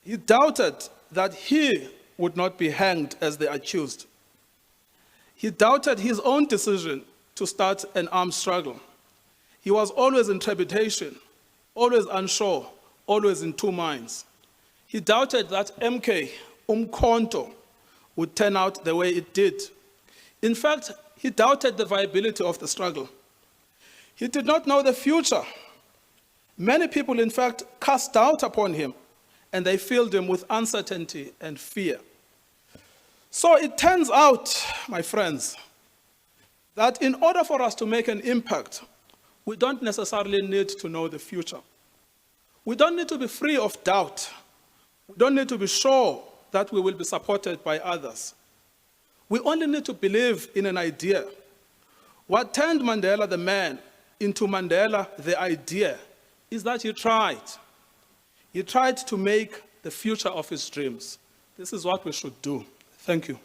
that he would not be hanged as the accused. He doubted his own decision to start an armed struggle. He was always in trepidation, always unsure, always in two minds. He doubted that MK, Umkhonto, would turn out the way it did. In fact, he doubted the viability of the struggle. He did not know the future. Many people, in fact, cast doubt upon him, and they filled him with uncertainty and fear. So it turns out, my friends, that in order for us to make an impact, we don't necessarily need to know the future. We don't need to be free of doubt. We don't need to be sure that we will be supported by others. We only need to believe in an idea. What turned Mandela the man into Mandela the idea is that he tried. He tried to make the future of his dreams. This is what we should do. Thank you.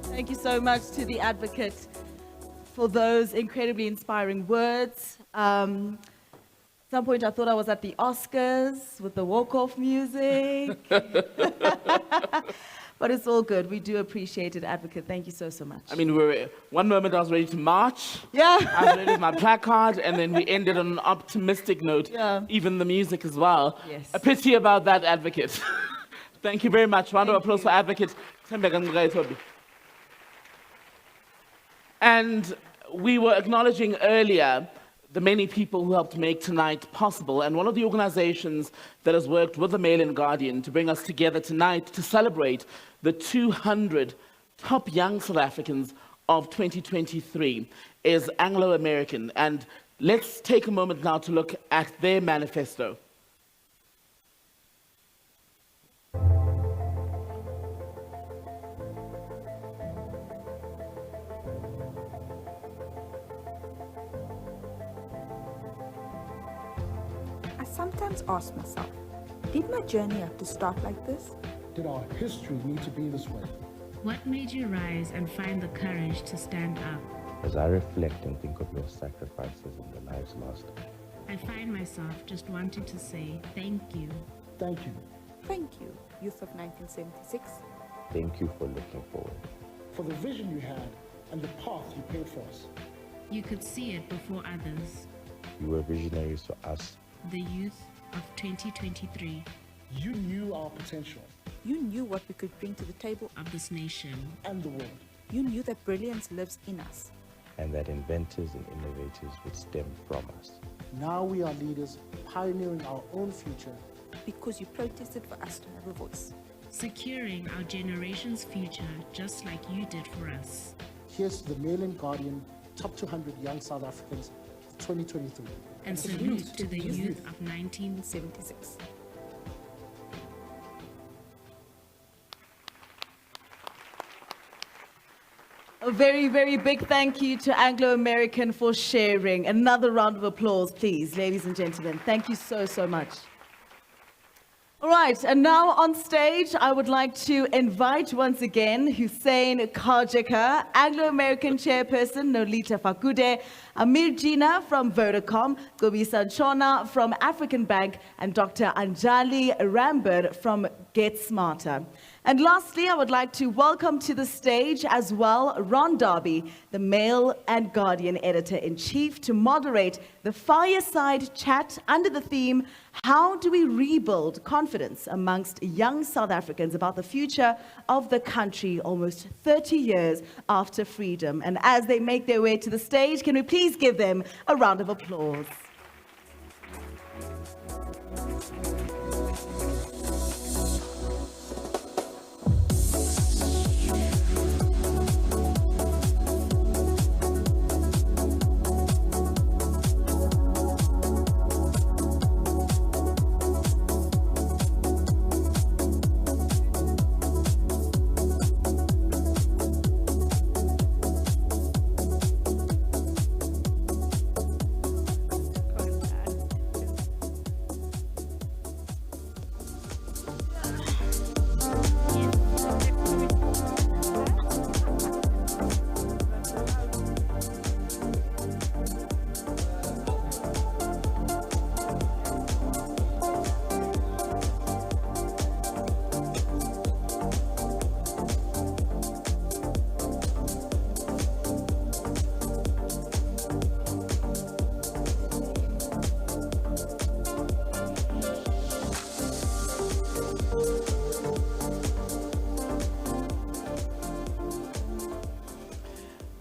Thank you so much to the advocate for those incredibly inspiring words. At some point, I thought I was at the Oscars with the walk-off music. But it's all good. We do appreciate it, advocate. Thank you so much. I mean, one moment I was ready to march. Yeah. I was ready with my placard, and then we ended on an optimistic note. Yeah. Even the music as well. Yes. A pity about that, advocate. Thank you very much. Round of applause for advocate. And we were acknowledging earlier the many people who helped make tonight possible. And one of the organizations that has worked with the Mail and Guardian to bring us together tonight to celebrate the 200 top young South Africans of 2023 is Anglo American. And let's take a moment now to look at their manifesto. I sometimes ask myself, did my journey have to start like this? Did our history need to be this way? What made you rise and find the courage to stand up? As I reflect and think of your sacrifices and the lives lost, I find myself just wanting to say thank you. Thank you. Thank you, youth of 1976. thank you for looking forward. For the vision you had and the path you paved for us. You could see it before others. You were visionaries to us. The youth of 2023 You knew our potential You knew what we could bring to the table, of this nation. and the world. you knew that brilliance lives in us. And that inventors and innovators would stem from us. Now we are leaders pioneering our own future. Because you protested for us to have a voice. Securing our generation's future just like you did for us. Here's to the Mail and Guardian Top 200 Young South Africans of 2023. and salute to the youth of 1976. A very, very big thank you to Anglo American for sharing. Another round of applause, please, ladies and gentlemen. Thank you so, so much. All right, and now on stage, I would like to invite once again Hussein Kajaka, Anglo American Chairperson Nolita Fakude, Amir Jina from Vodacom, Gobi Sanchona from African Bank, and Dr. Anjali Rambir from Get Smarter. And lastly, I would like to welcome to the stage as well Ron Darby, the Mail and Guardian Editor-in-Chief, to moderate the Fireside chat under the theme, How do we rebuild confidence amongst young South Africans about the future of the country almost 30 years after freedom? And as they make their way to the stage, can we please give them a round of applause?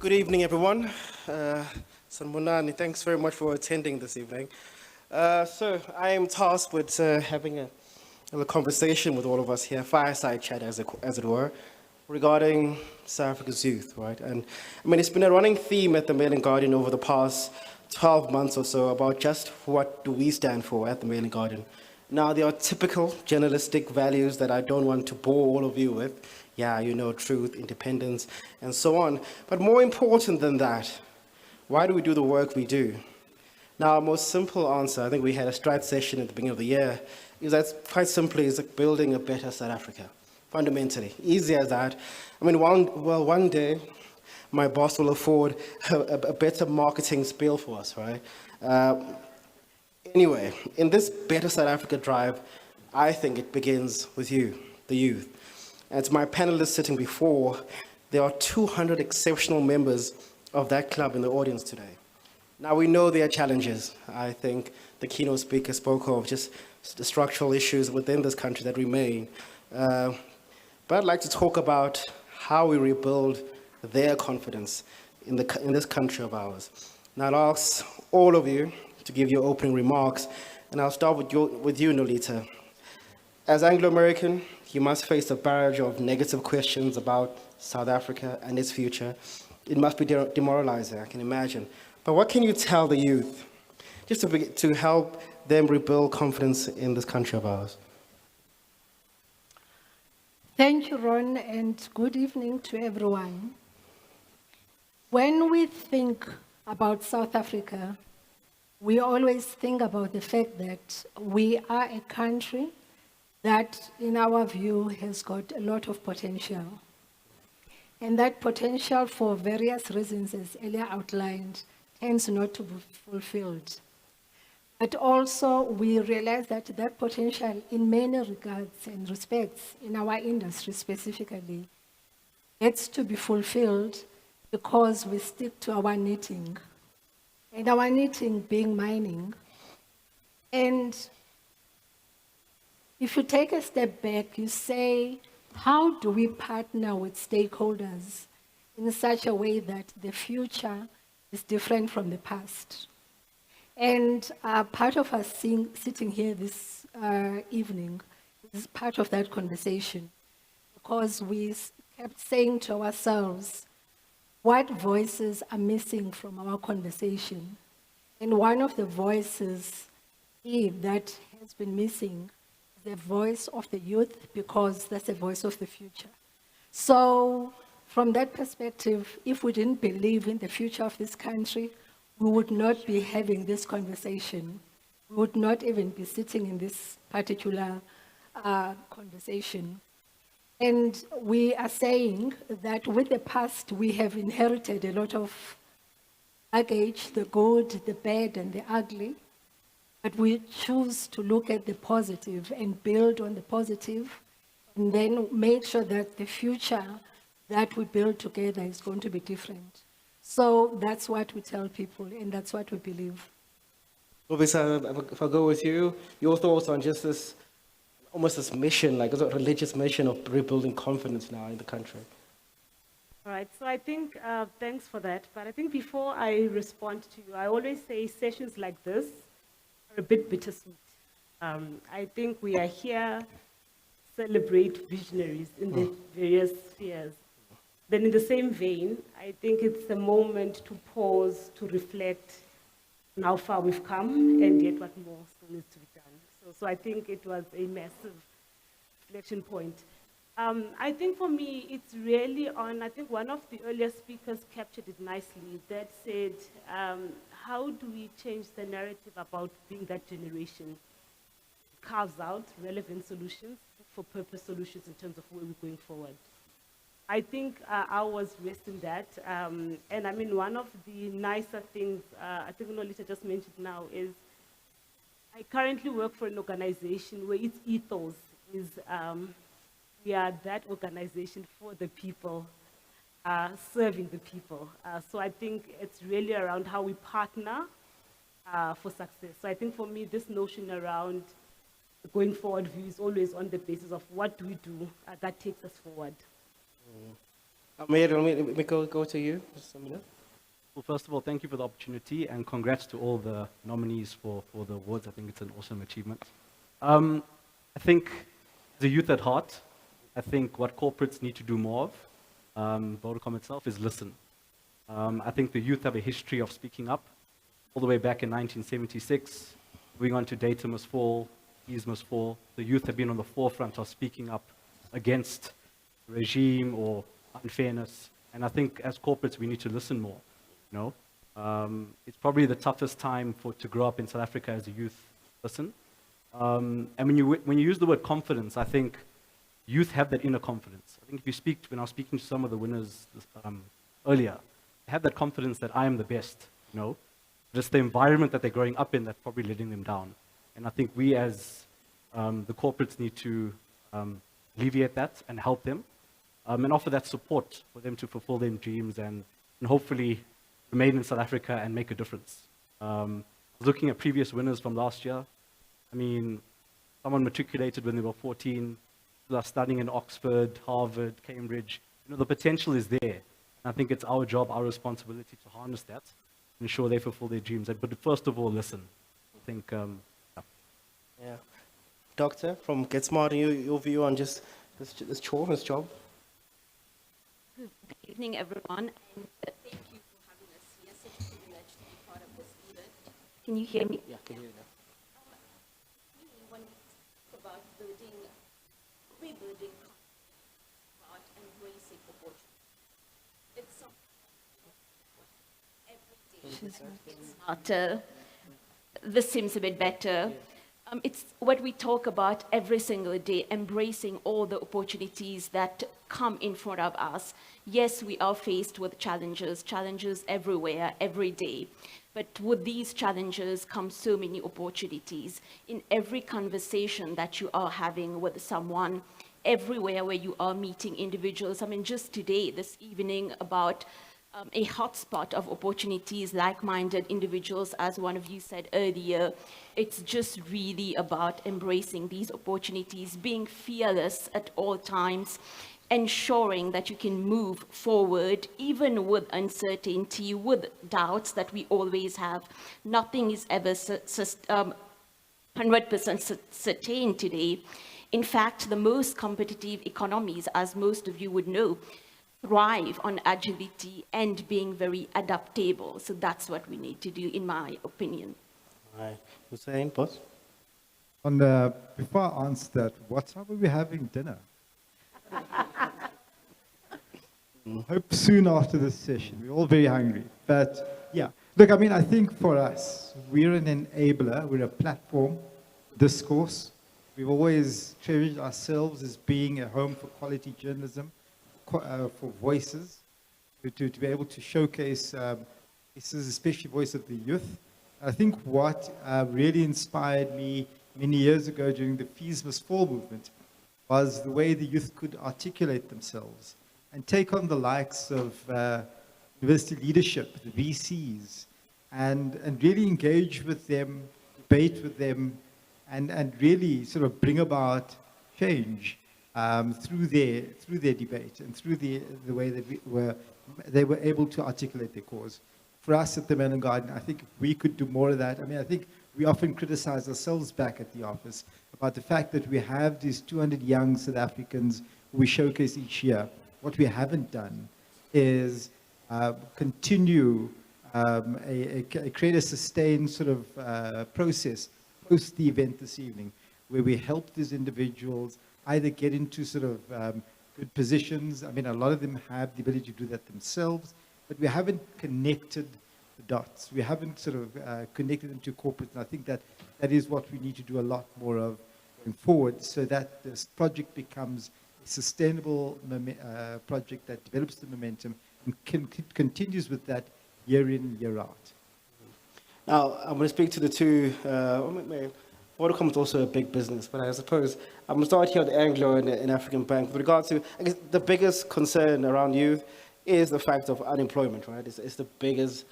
Good evening, everyone. Sanbonani, thanks very much for attending this evening. So I am tasked with having a little conversation with all of us here, fireside chat as it were, regarding South Africa's youth, right? And I mean, it's been a running theme at the Mail and Guardian over the past 12 months or so about just what do we stand for at the Mail and Guardian. Now, there are typical journalistic values that I don't want to bore all of you with. Yeah, you know, truth, independence, and so on. But more important than that, why do we do the work we do? Now, our most simple answer, I think we had a strat session at the beginning of the year, is that quite simply is like building a better South Africa, fundamentally. Easy as that. I mean, one day, my boss will afford a better marketing spiel for us, right? Anyway, in this better South Africa drive, I think it begins with you, the youth. And to my panelists sitting before, there are 200 exceptional members of that club in the audience today. Now, we know there are challenges. I think the keynote speaker spoke of just the structural issues within this country that remain. But I'd like to talk about how we rebuild their confidence in this country of ours. Now, I'll ask all of you to give your opening remarks, and I'll start with you, Nolita. As Anglo American, you must face a barrage of negative questions about South Africa and its future. It must be demoralizing, I can imagine. But what can you tell the youth, just to help them rebuild confidence in this country of ours? Thank you, Ron, and good evening to everyone. When we think about South Africa, we always think about the fact that we are a country that, in our view, has got a lot of potential. And that potential, for various reasons, as earlier outlined, tends not to be fulfilled. But also, we realize that that potential, in many regards and respects, in our industry specifically, gets to be fulfilled because we stick to our knitting. And our knitting being mining. And if you take a step back, you say, how do we partner with stakeholders in such a way that the future is different from the past? And part of us sitting here this evening is part of that conversation, because we kept saying to ourselves, what voices are missing from our conversation? And one of the voices here that has been missing is the voice of the youth, because that's the voice of the future. So from that perspective, if we didn't believe in the future of this country, we would not be having this conversation. We would not even be sitting in this particular conversation. And we are saying that with the past, we have inherited a lot of baggage, the good, the bad, and the ugly. But we choose to look at the positive and build on the positive, and then make sure that the future that we build together is going to be different. So that's what we tell people, and that's what we believe. Obviously, if I go with you, your thoughts on just this, almost this mission, like a religious mission of rebuilding confidence now in the country? All right, so I think, thanks for that. But I think before I respond to you, I always say sessions like this are a bit bittersweet. I think we are here to celebrate visionaries in the various spheres. Then in the same vein, I think it's a moment to pause, to reflect on how far we've come, and yet what more still needs to be done. So I think it was a massive reflection point. I think for me, it's really on, I think one of the earlier speakers captured it nicely, that said, how do we change the narrative about being that generation? Carves out relevant solutions, for purpose solutions in terms of where we're going forward. I think I was resting that, and I mean, one of the nicer things, I think Nolita just mentioned now, is I currently work for an organization where its ethos is we are that organization for the people, serving the people. So I think it's really around how we partner for success. So I think for me, this notion around the going forward view is always on the basis of what do we do that takes us forward. Let me go to you. Well, first of all, thank you for the opportunity, and congrats to all the nominees for the awards. I think it's an awesome achievement. I think as a youth at heart, I think what corporates need to do more of, Vodacom itself, is listen. I think the youth have a history of speaking up, all the way back in 1976, moving on to Data Must Fall, Keys Must Fall. The youth have been on the forefront of speaking up against regime or unfairness. And I think as corporates, we need to listen more. You know, it's probably the toughest time to grow up in South Africa as a youth. Listen, and when you use the word confidence, I think youth have that inner confidence. I think if you speak, when I was speaking to some of the winners earlier, they have that confidence that I am the best. You know, just the environment that they're growing up in that's probably letting them down. And I think we as the corporates need to alleviate that and help them, and offer that support for them to fulfill their dreams and hopefully remain in South Africa and make a difference. I was looking at previous winners from last year. I mean, someone matriculated when they were 14, people are studying in Oxford, Harvard, Cambridge. You know, the potential is there. And I think it's our job, our responsibility to harness that, ensure they fulfill their dreams. But first of all, listen. I think, yeah. Doctor, from Get Smart, your view on just this chore, this job? Good evening, everyone, and thank you for having us here. Such a privilege to be part of this event. Can you hear me? Yeah, can hear you now. When we talk about rebuilding, about embracing opportunity, it's something every day. It's smarter. This seems a bit better. It's what we talk about every single day, embracing all the opportunities that come in front of us. Yes, we are faced with challenges everywhere, every day. But with these challenges come so many opportunities. In every conversation that you are having with someone, everywhere where you are meeting individuals. I mean, just today, this evening, about a hotspot of opportunities, like-minded individuals, as one of you said earlier. It's just really about embracing these opportunities, being fearless at all times, ensuring that you can move forward, even with uncertainty, with doubts that we always have. Nothing is ever 100% certain today. In fact, the most competitive economies, as most of you would know, thrive on agility and being very adaptable. So that's what we need to do, in my opinion. All right. Hussein, boss? Before I answer that, what time are we having dinner? Hope soon after this session. We're all very hungry. But yeah, look, I mean, I think for us, we're an enabler, we're a platform, discourse. We've always treasured ourselves as being a home for quality journalism, for voices, to be able to showcase voices, especially voice of the youth. I think what really inspired me many years ago during the Fees Must Fall movement was the way the youth could articulate themselves and take on the likes of university leadership, the VCs, and really engage with them, debate with them, and really sort of bring about change through their debate and through the way that they were able to articulate their cause. For us at the Melon Garden, I think we could do more of that. I mean, I think we often criticize ourselves back at the office about the fact that we have these 200 young South Africans who we showcase each year. What we haven't done is continue create a sustained sort of process post the event this evening, where we help these individuals either get into sort of good positions. I mean, a lot of them have the ability to do that themselves, but we haven't connected the dots. We haven't sort of connected them to corporates. And I think that is what we need to do a lot more of going forward, so that this project becomes a sustainable project that develops the momentum and continues with that year in, year out. Now, I'm going to speak to the two, Vodacom is also a big business, but I suppose I'm going to start here at Anglo and African Bank. With regard to, I guess, the biggest concern around youth is the fact of unemployment, right? It's the biggest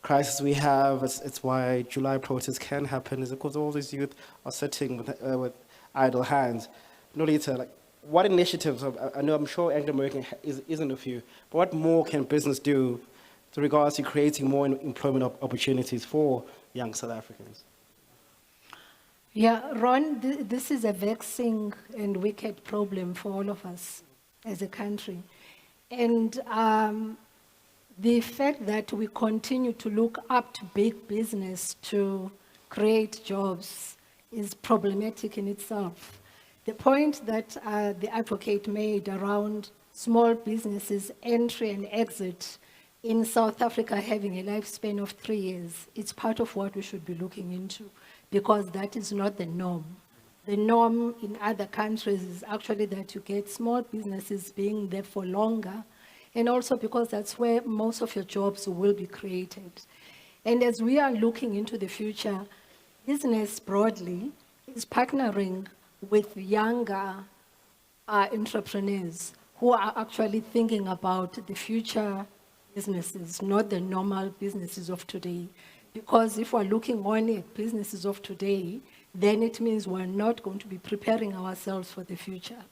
crisis we have. It's why July protests can happen, is because all these youth are sitting with idle hands. Nolita, like, what initiatives, I'm sure Anglo American isn't a few, but what more can business do with regards to creating more employment opportunities for young South Africans? Yeah, Ron, this is a vexing and wicked problem for all of us as a country. And the fact that we continue to look up to big business to create jobs is problematic in itself. The point that the advocate made around small businesses' entry and exit in South Africa having a lifespan of 3 years, it's part of what we should be looking into, because that is not the norm. The norm in other countries is actually that you get small businesses being there for longer, and also because that's where most of your jobs will be created. And as we are looking into the future, business broadly is partnering with younger entrepreneurs who are actually thinking about the future businesses, not the normal businesses of today. Because if we're looking only at businesses of today, then it means we're not going to be preparing ourselves for the future.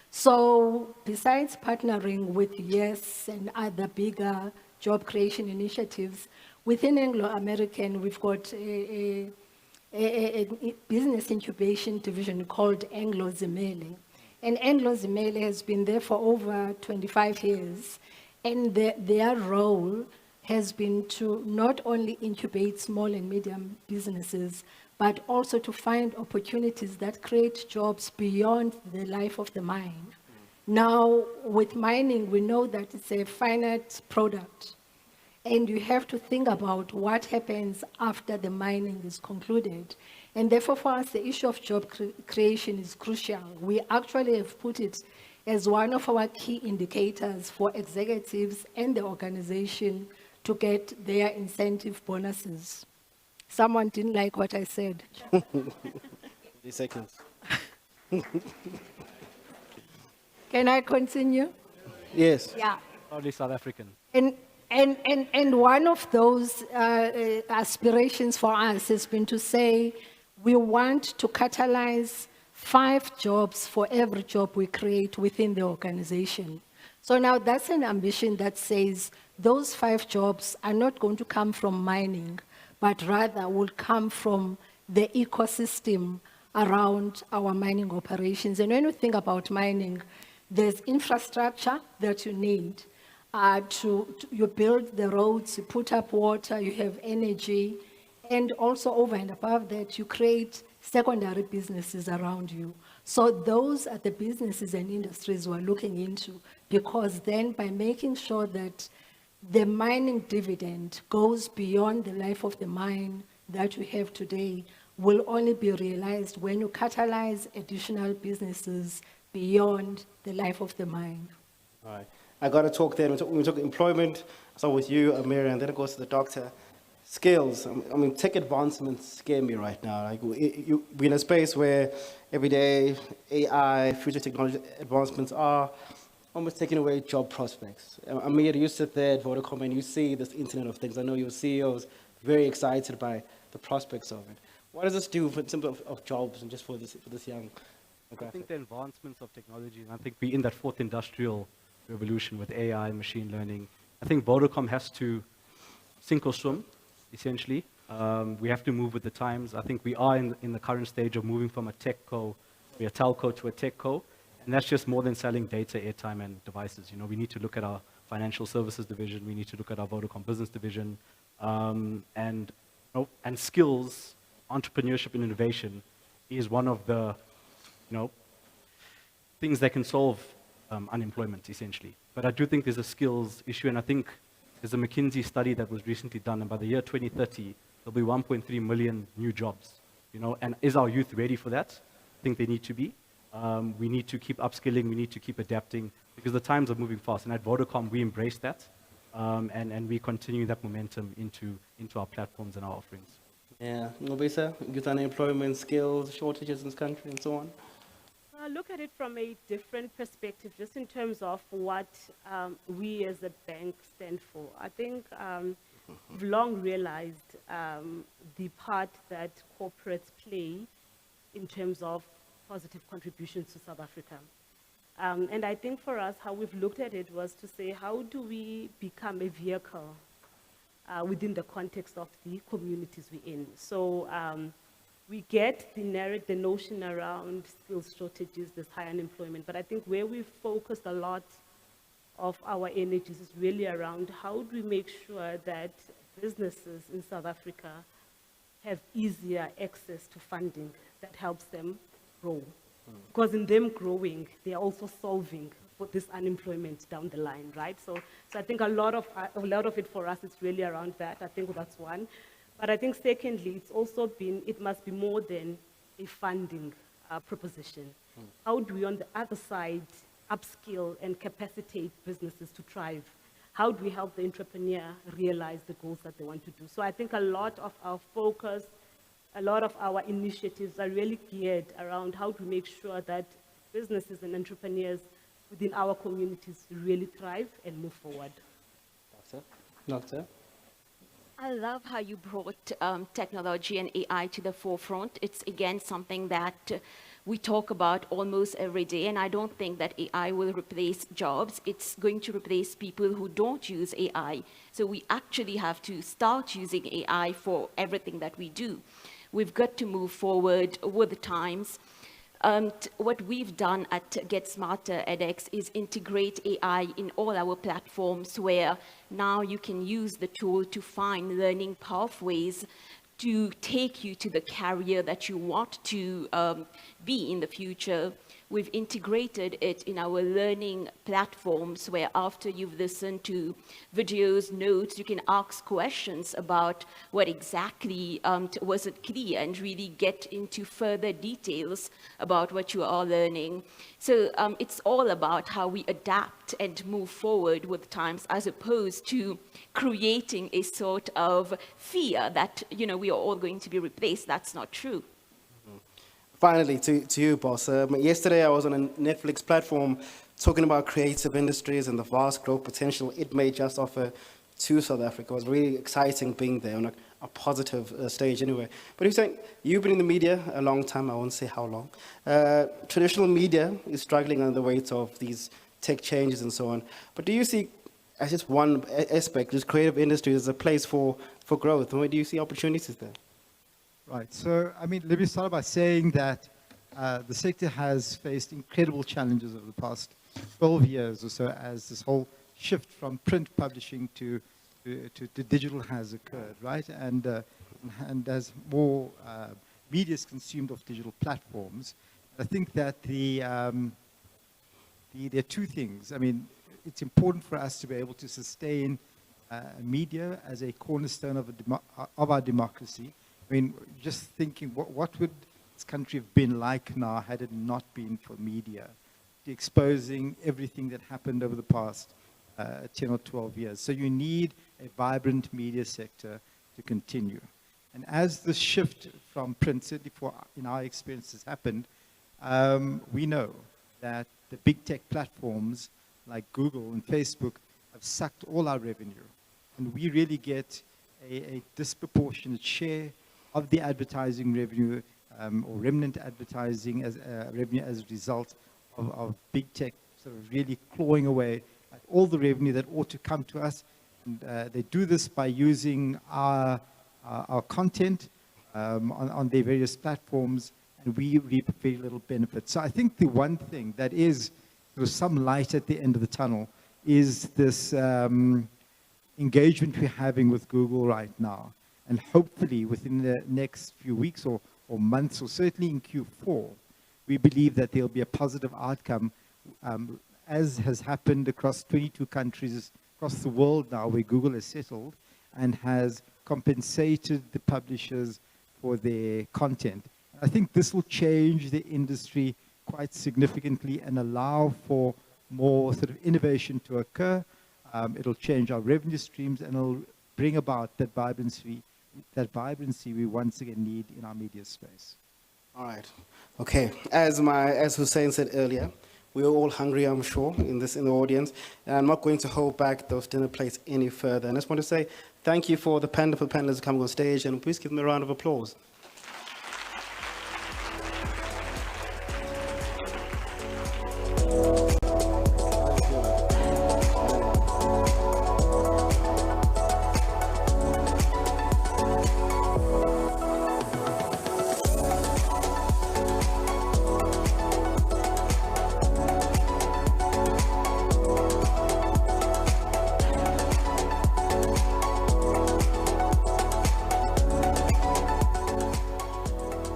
So besides partnering with YES and other bigger job creation initiatives, within Anglo American, we've got a business incubation division called Anglo Zimele. And Anglo Zimele has been there for over 25 years. And their role has been to not only incubate small and medium businesses, but also to find opportunities that create jobs beyond the life of the mine. Now, with mining, we know that it's a finite product. And you have to think about what happens after the mining is concluded. And therefore, for us, the issue of job creation is crucial. We actually have put it as one of our key indicators for executives and the organization to get their incentive bonuses. Someone didn't like what I said. 30 seconds. Can I continue? Yes. Yeah. Probably South African. And one of those aspirations for us has been to say we want to catalyze 5 jobs for every job we create within the organization. So now that's an ambition that says those 5 jobs are not going to come from mining, but rather will come from the ecosystem around our mining operations. And when you think about mining, there's infrastructure that you need. you build the roads, you put up water, you have energy, and also over and above that, you create secondary businesses around you. So those are the businesses and industries we're looking into, because then by making sure that the mining dividend goes beyond the life of the mine that we have today will only be realized when you catalyze additional businesses beyond the life of the mine. All right. I got to talk then. When we talk employment, so with you, Amir, and then it goes to the doctor. Skills. I mean, tech advancements scare me right now. Like, we're in a space where every day AI, future technology advancements are almost taking away job prospects. Amir, you sit there at Vodacom and you see this Internet of Things. I know your CEO is very excited by the prospects of it. What does this do in terms of jobs and just for this young demographic? I think the advancements of technology, and I think we're in that fourth industrial revolution with AI, machine learning. I think Vodacom has to sink or swim, essentially. We have to move with the times. I think we are in the current stage of moving from a telco to a tech co, and that's just more than selling data, airtime, and devices. You know, we need to look at our financial services division. We need to look at our Vodacom business division, and skills, entrepreneurship, and innovation is one of the, things that can solve unemployment, essentially. But I do think there's a skills issue, and I think there's a McKinsey study that was recently done, and by the year 2030, there'll be 1.3 million new jobs. And is our youth ready for that? I think they need to be. We need to keep upskilling, we need to keep adapting, because the times are moving fast, and at Vodacom, we embrace that, and we continue that momentum into our platforms and our offerings. Yeah, Ngobisa, youth unemployment, skills, shortages in this country, and so on. I look at it from a different perspective, just in terms of what we as a bank stand for. I think we've long realized the part that corporates play in terms of positive contributions to South Africa. And I think for us, how we've looked at it was to say, how do we become a vehicle within the context of the communities we're in? So we get the notion around skills shortages, there's high unemployment, but I think where we've focused a lot of our energies is really around how do we make sure that businesses in South Africa have easier access to funding that helps them grow. Because in them growing, they're also solving for this unemployment down the line, right? So I think a lot of it for us is really around that. I think that's one. But I think secondly, it must be more than a funding proposition. How do we, on the other side, upskill and capacitate businesses to thrive? How do we help the entrepreneur realize the goals that they want to do? So I think a lot of our focus, a lot of our initiatives are really geared around how to make sure that businesses and entrepreneurs within our communities really thrive and move forward. Doctor? I love how you brought technology and AI to the forefront. It's, again, something that we talk about almost every day, and I don't think that AI will replace jobs. It's going to replace people who don't use AI. So we actually have to start using AI for everything that we do. We've got to move forward with the times. What we've done at Get Smarter edX is integrate AI in all our platforms, where now you can use the tool to find learning pathways to take you to the career that you want to be in the future. We've integrated it in our learning platforms, where after you've listened to videos, notes, you can ask questions about what exactly wasn't clear and really get into further details about what you are learning. So it's all about how we adapt and move forward with times, as opposed to creating a sort of fear that, we are all going to be replaced. That's not true. Finally, to you, boss. Yesterday, I was on a Netflix platform talking about creative industries and the vast growth potential it may just offer to South Africa. It was really exciting being there on a positive stage anyway. But you're saying, you've been in the media a long time, I won't say how long. Traditional media is struggling under the weight of these tech changes and so on. But do you see, as just one aspect, this creative industry as a place for growth? And where do you see opportunities there? Right. So, let me start by saying that the sector has faced incredible challenges over the past 12 years or so as this whole shift from print publishing to digital has occurred, right? And as more media is consumed off digital platforms, I think that there are two things. I mean, it's important for us to be able to sustain media as a cornerstone of our democracy. I mean, just thinking, what would this country have been like now had it not been for media, exposing everything that happened over the past 10 or 12 years. So you need a vibrant media sector to continue. And as the shift from print, certainly in our experience, has happened, we know that the big tech platforms like Google and Facebook have sucked all our revenue. And we really get a disproportionate share of the advertising revenue or remnant advertising as revenue as a result of big tech sort of really clawing away at all the revenue that ought to come to us. And they do this by using our content on their various platforms, and we reap very little benefit. So I think the one thing that is sort of some light at the end of the tunnel is this engagement we're having with Google right now. And hopefully within the next few weeks or months, or certainly in Q4, we believe that there'll be a positive outcome, as has happened across 22 countries across the world now, where Google has settled and has compensated the publishers for their content. I think this will change the industry quite significantly and allow for more sort of innovation to occur. It'll change our revenue streams, and it'll bring about that vibrancy we once again need in our media space. All right. Okay. As Hussein said earlier, we're all hungry, I'm sure, in the audience. And I'm not going to hold back those dinner plates any further. And I just want to say thank you for the panelists coming on stage, and please give them a round of applause.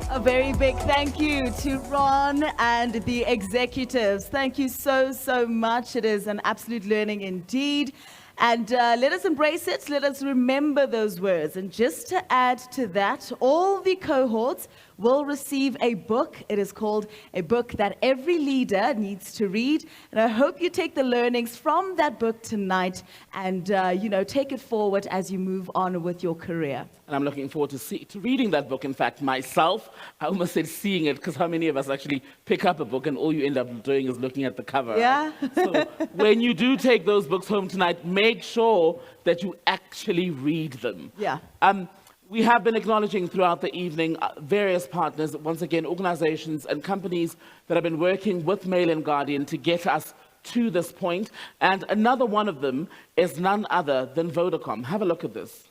A very big thank you to Ron and the executives. Thank you so, so much. It is an absolute learning indeed. And let us embrace it. Let us remember those words. And just to add to that, all the cohorts will receive a book. It is called A Book That Every Leader Needs to Read. And I hope you take the learnings from that book tonight and, take it forward as you move on with your career. And I'm looking forward to reading that book, in fact, myself. I almost said seeing it, because how many of us actually pick up a book and all you end up doing is looking at the cover? Yeah. Right? So when you do take those books home tonight, make sure that you actually read them. Yeah. We have been acknowledging throughout the evening various partners, once again, organizations and companies that have been working with Mail and Guardian to get us to this point. And another one of them is none other than Vodacom. Have a look at this.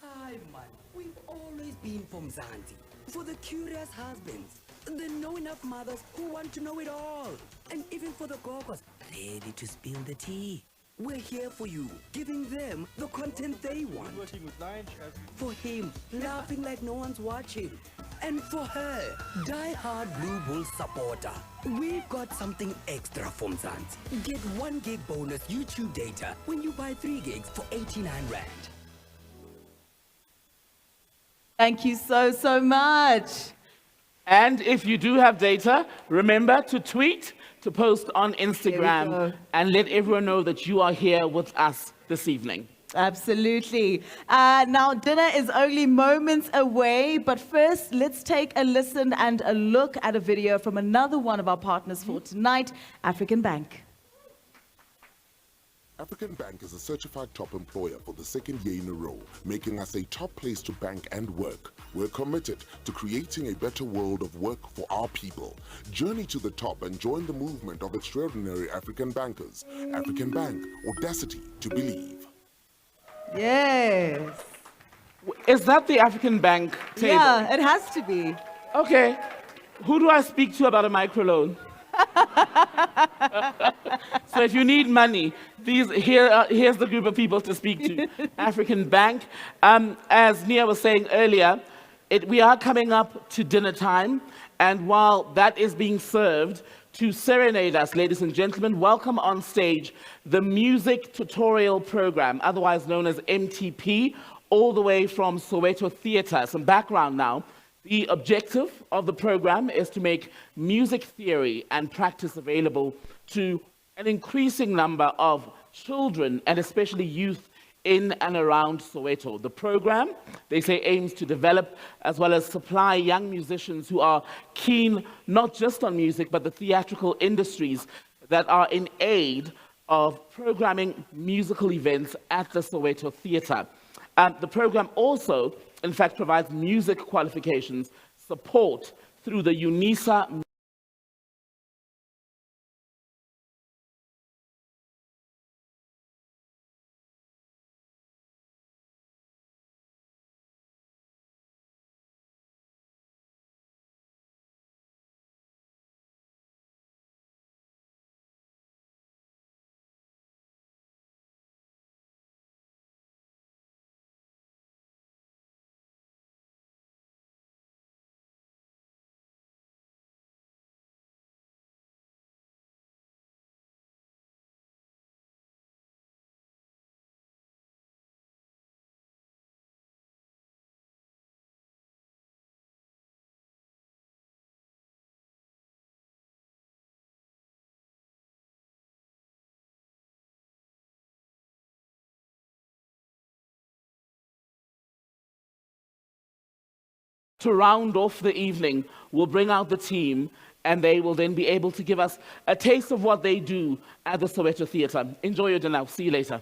Hi, man. We've always been from Mzansi. For the curious husbands, the know enough mothers who want to know it all. And even for the gogos, ready to spill the tea. We're here for you, giving them the content they want. For him, laughing like no one's watching. And for her, die-hard Blue Bulls supporter. We've got something extra from Mzansi. Get 1 gig bonus YouTube data when you buy 3 gigs for 89 Rand. Thank you so, so much. And if you do have data, remember to tweet, to post on Instagram, and let everyone know that you are here with us this evening. Absolutely. Now, dinner is only moments away, but first, let's take a listen and a look at a video from another one of our partners for tonight, African Bank. African Bank is a certified top employer for the 2nd year in a row, making us a top place to bank and work. We're committed to creating a better world of work for our people. Journey to the top and join the movement of extraordinary African bankers. African Bank, audacity to believe. Yes. Is that the African Bank table? Yeah, it has to be. Okay. Who do I speak to about a microloan? So if you need money, here's the group of people to speak to. African Bank. As Nia was saying earlier, we are coming up to dinner time, and while that is being served, to serenade us, ladies and gentlemen, welcome on stage the Music Tutorial Program, otherwise known as MTP, all the way from Soweto Theatre. Some background now. The objective of the program is to make music theory and practice available to an increasing number of children and especially youth in and around Soweto. The program, they say, aims to develop as well as supply young musicians who are keen not just on music, but the theatrical industries that are in aid of programming musical events at the Soweto Theatre. The program also, in fact, provides music qualifications support through the UNISA to round off the evening. We'll bring out the team, and they will then be able to give us a taste of what they do at the Soweto Theatre. Enjoy your dinner. See you later.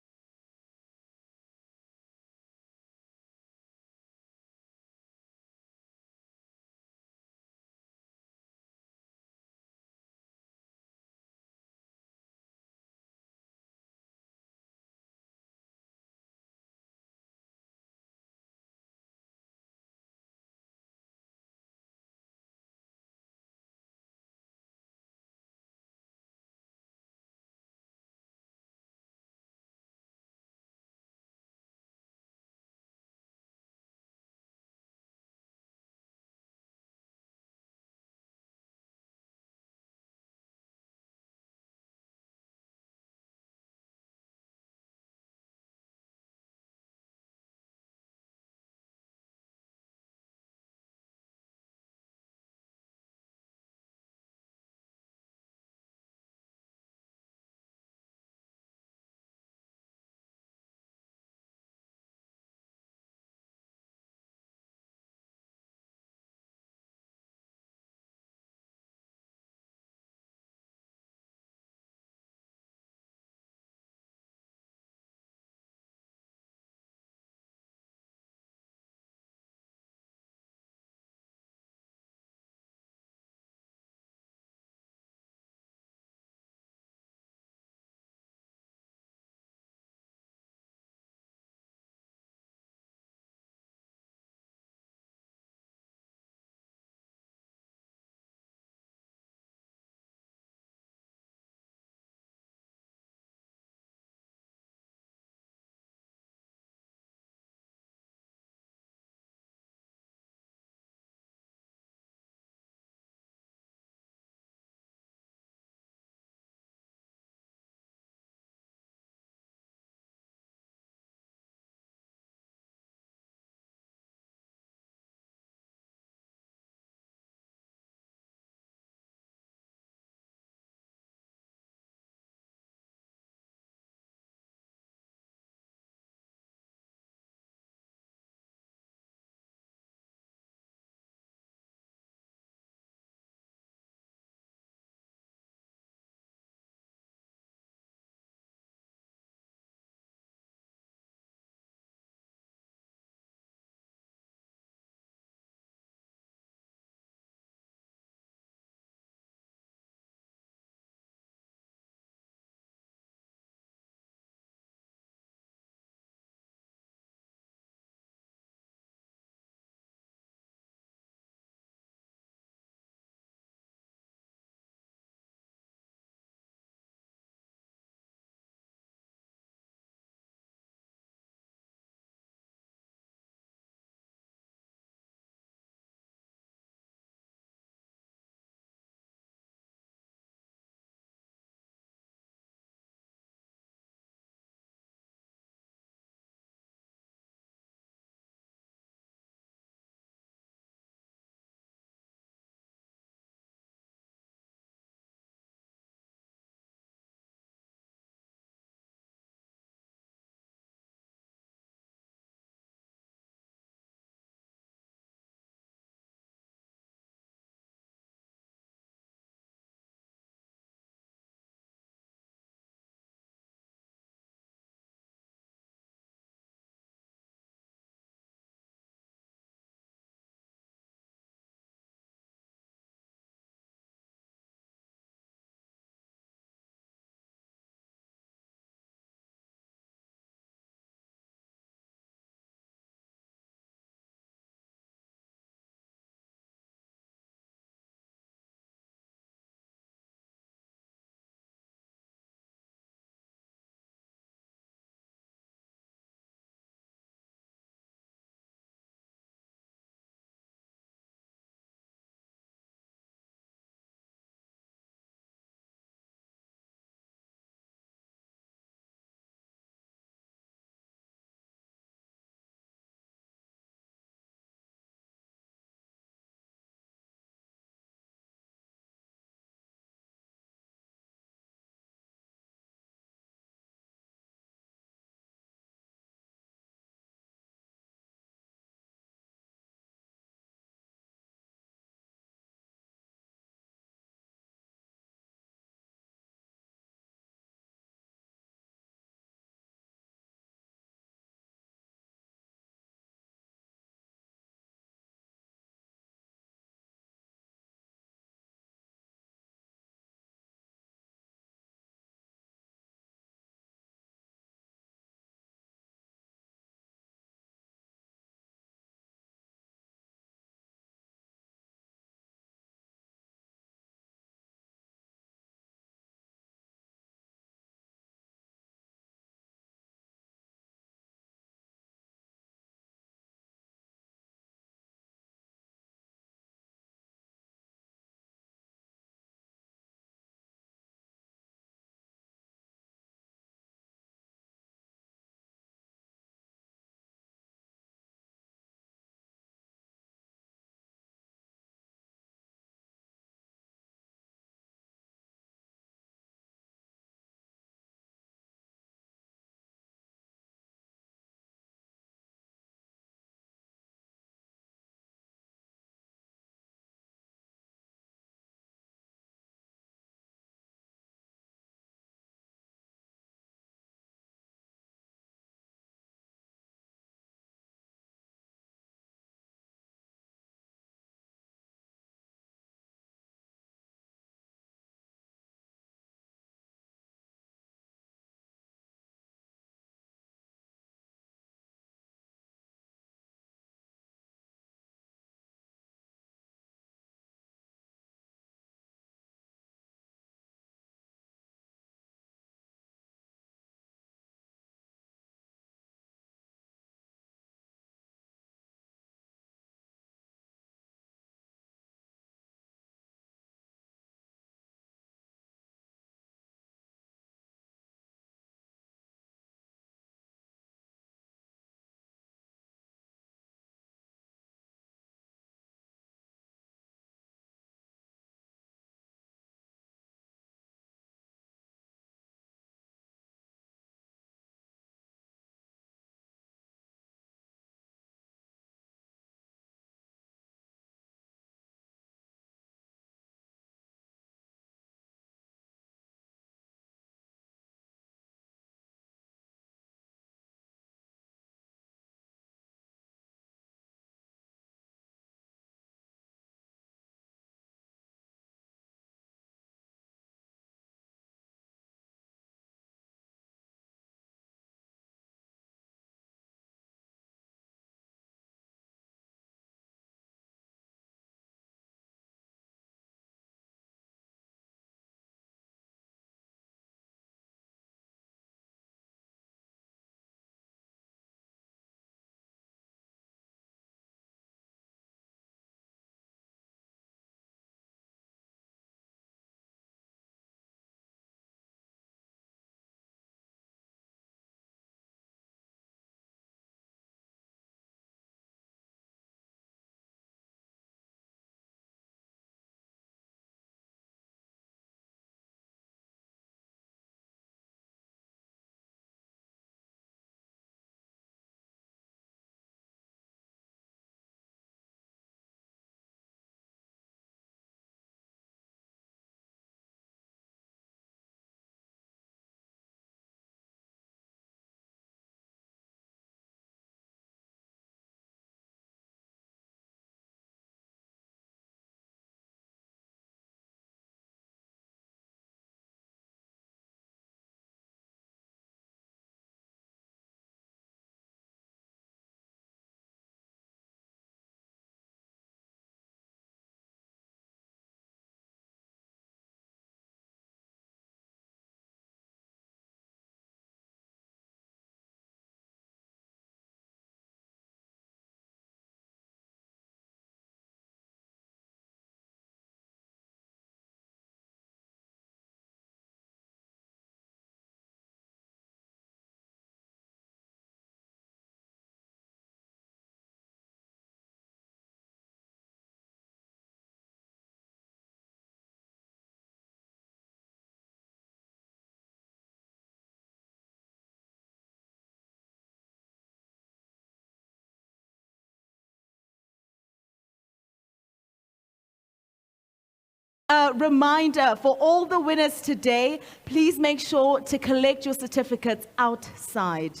a reminder for all the winners today, please make sure to collect your certificates outside.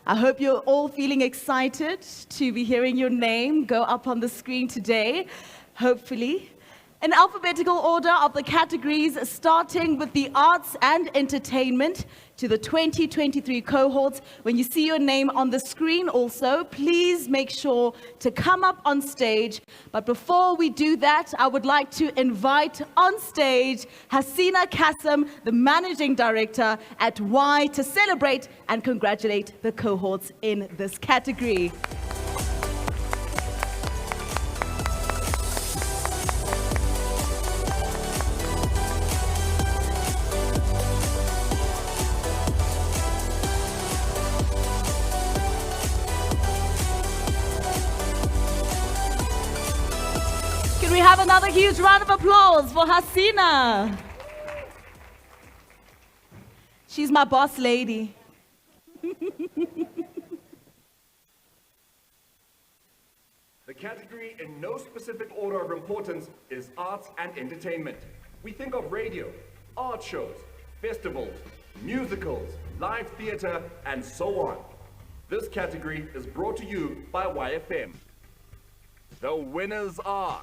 I hope you're all feeling excited to be hearing your name go up on the screen today, hopefully. In alphabetical order of the categories, starting with the arts and entertainment to the 2023 cohorts. When you see your name on the screen also, please make sure to come up on stage. But before we do that, I would like to invite on stage Hasina Kassem, the Managing Director at Y, to celebrate and congratulate the cohorts in this category. Can we have another huge round of applause for Hasina? She's my boss lady. The category in no specific order of importance is arts and entertainment. We think of radio, art shows, festivals, musicals, live theater, and so on. This category is brought to you by YFM. The winners are...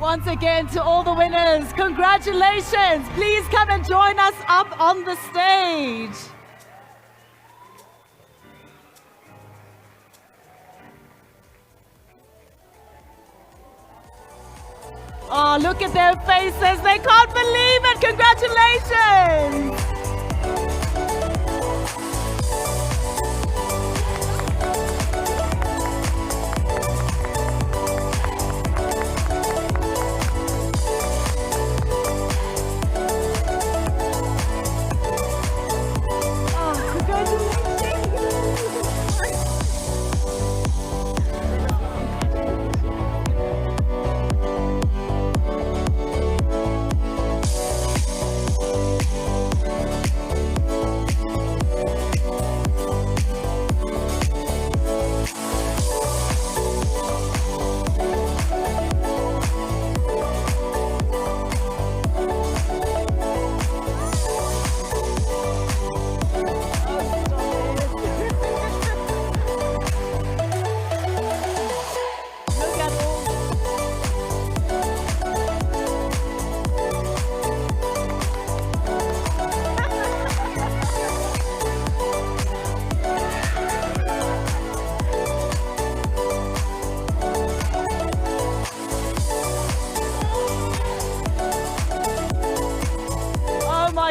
Once again, to all the winners, congratulations. Please come and join us up on the stage. Oh, look at their faces. They can't believe it. Congratulations.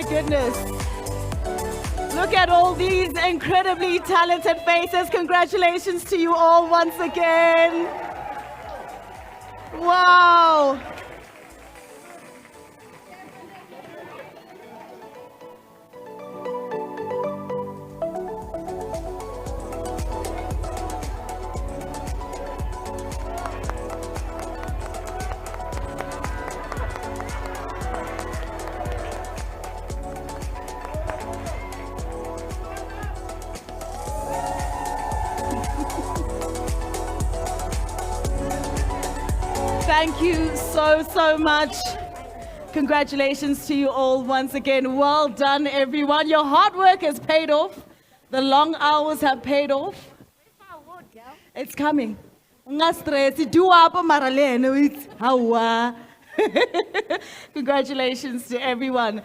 Goodness. Look at all these incredibly talented faces. Congratulations to you all once again. Wow. Thank you so much. Congratulations to you all once again. Well done, everyone. Your hard work has paid off. The long hours have paid off. It's coming. Congratulations to everyone.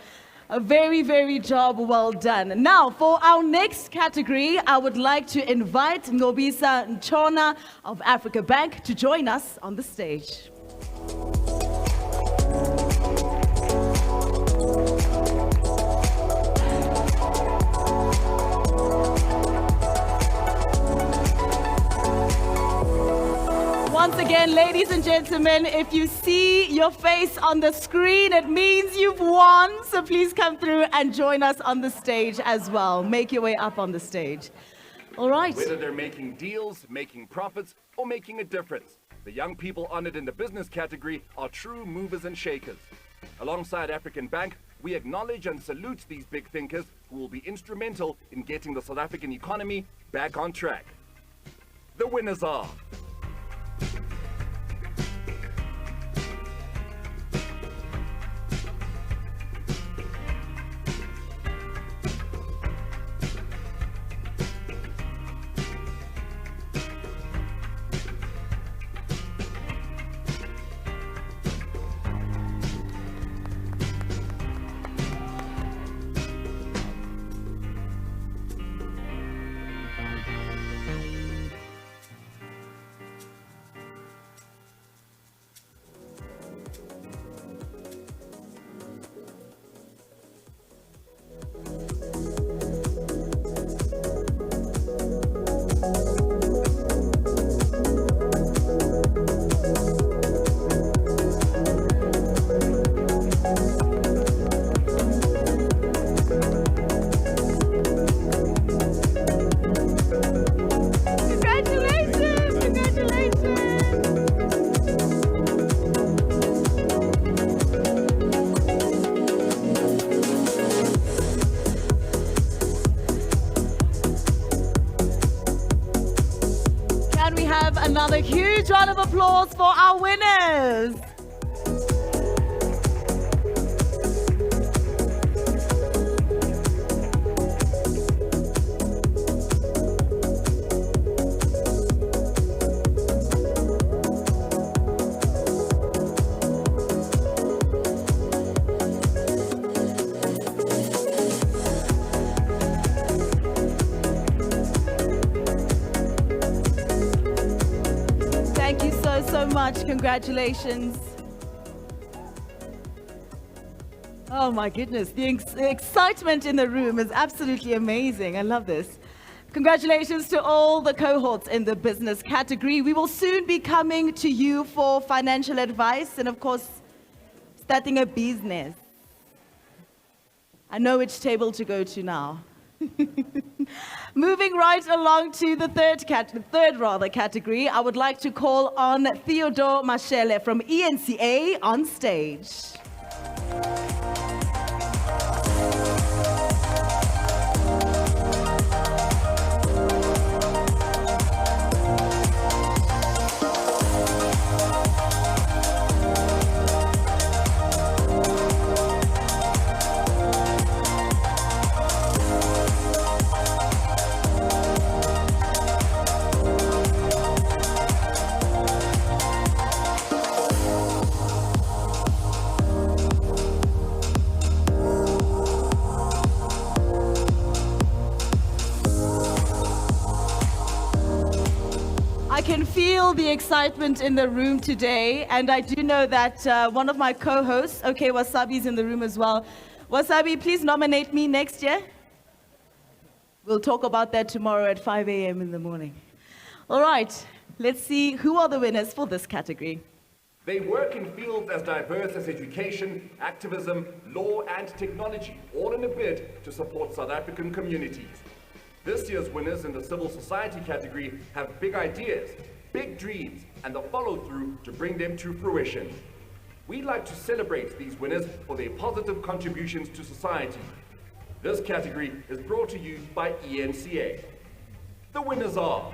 A very job well done. Now, for our next category, I would like to invite Ngobisa Nchona of Africa Bank to join us on the stage. once again, ladies and gentlemen, if you see your face on the screen, it means you've won. So please come through and join us on the stage as well. Make your way up on the stage. All right. Whether they're making deals, making profits, or making a difference, the young people honored in the business category are true movers and shakers. Alongside African Bank, we acknowledge and salute these big thinkers who will be instrumental in getting the South African economy back on track. The winners are... Another huge round of applause for our winners. So much. Congratulations. Oh my goodness, the excitement in the room is absolutely amazing. I love this. Congratulations to all the cohorts in the business category. We will soon be coming to you for financial advice and of course, starting a business. I know which table to go to now. Moving right along to the third category, I would like to call on Theodore Mashele from ENCA on stage. I can feel the excitement in the room today, and I do know that one of my co-hosts, OK Wasabi's in the room as well. Wasabi, please nominate me next year. We'll talk about that tomorrow at 5 a.m. in the morning. All right, let's see who are the winners for this category. They work in fields as diverse as education, activism, law, and technology, all in a bid to support South African communities. This year's winners in the civil society category have big ideas, big dreams, and the follow-through to bring them to fruition. We'd like to celebrate these winners for their positive contributions to society. This category is brought to you by ENCA. The winners are...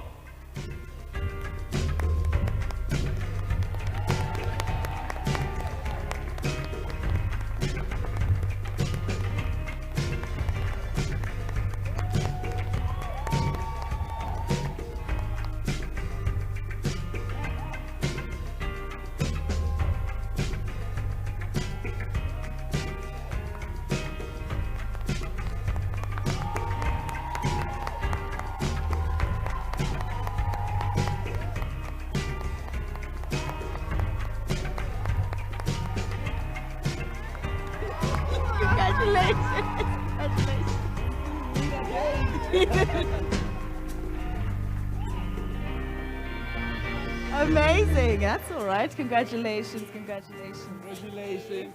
Amazing. That's all right. Congratulations. Congratulations. Congratulations.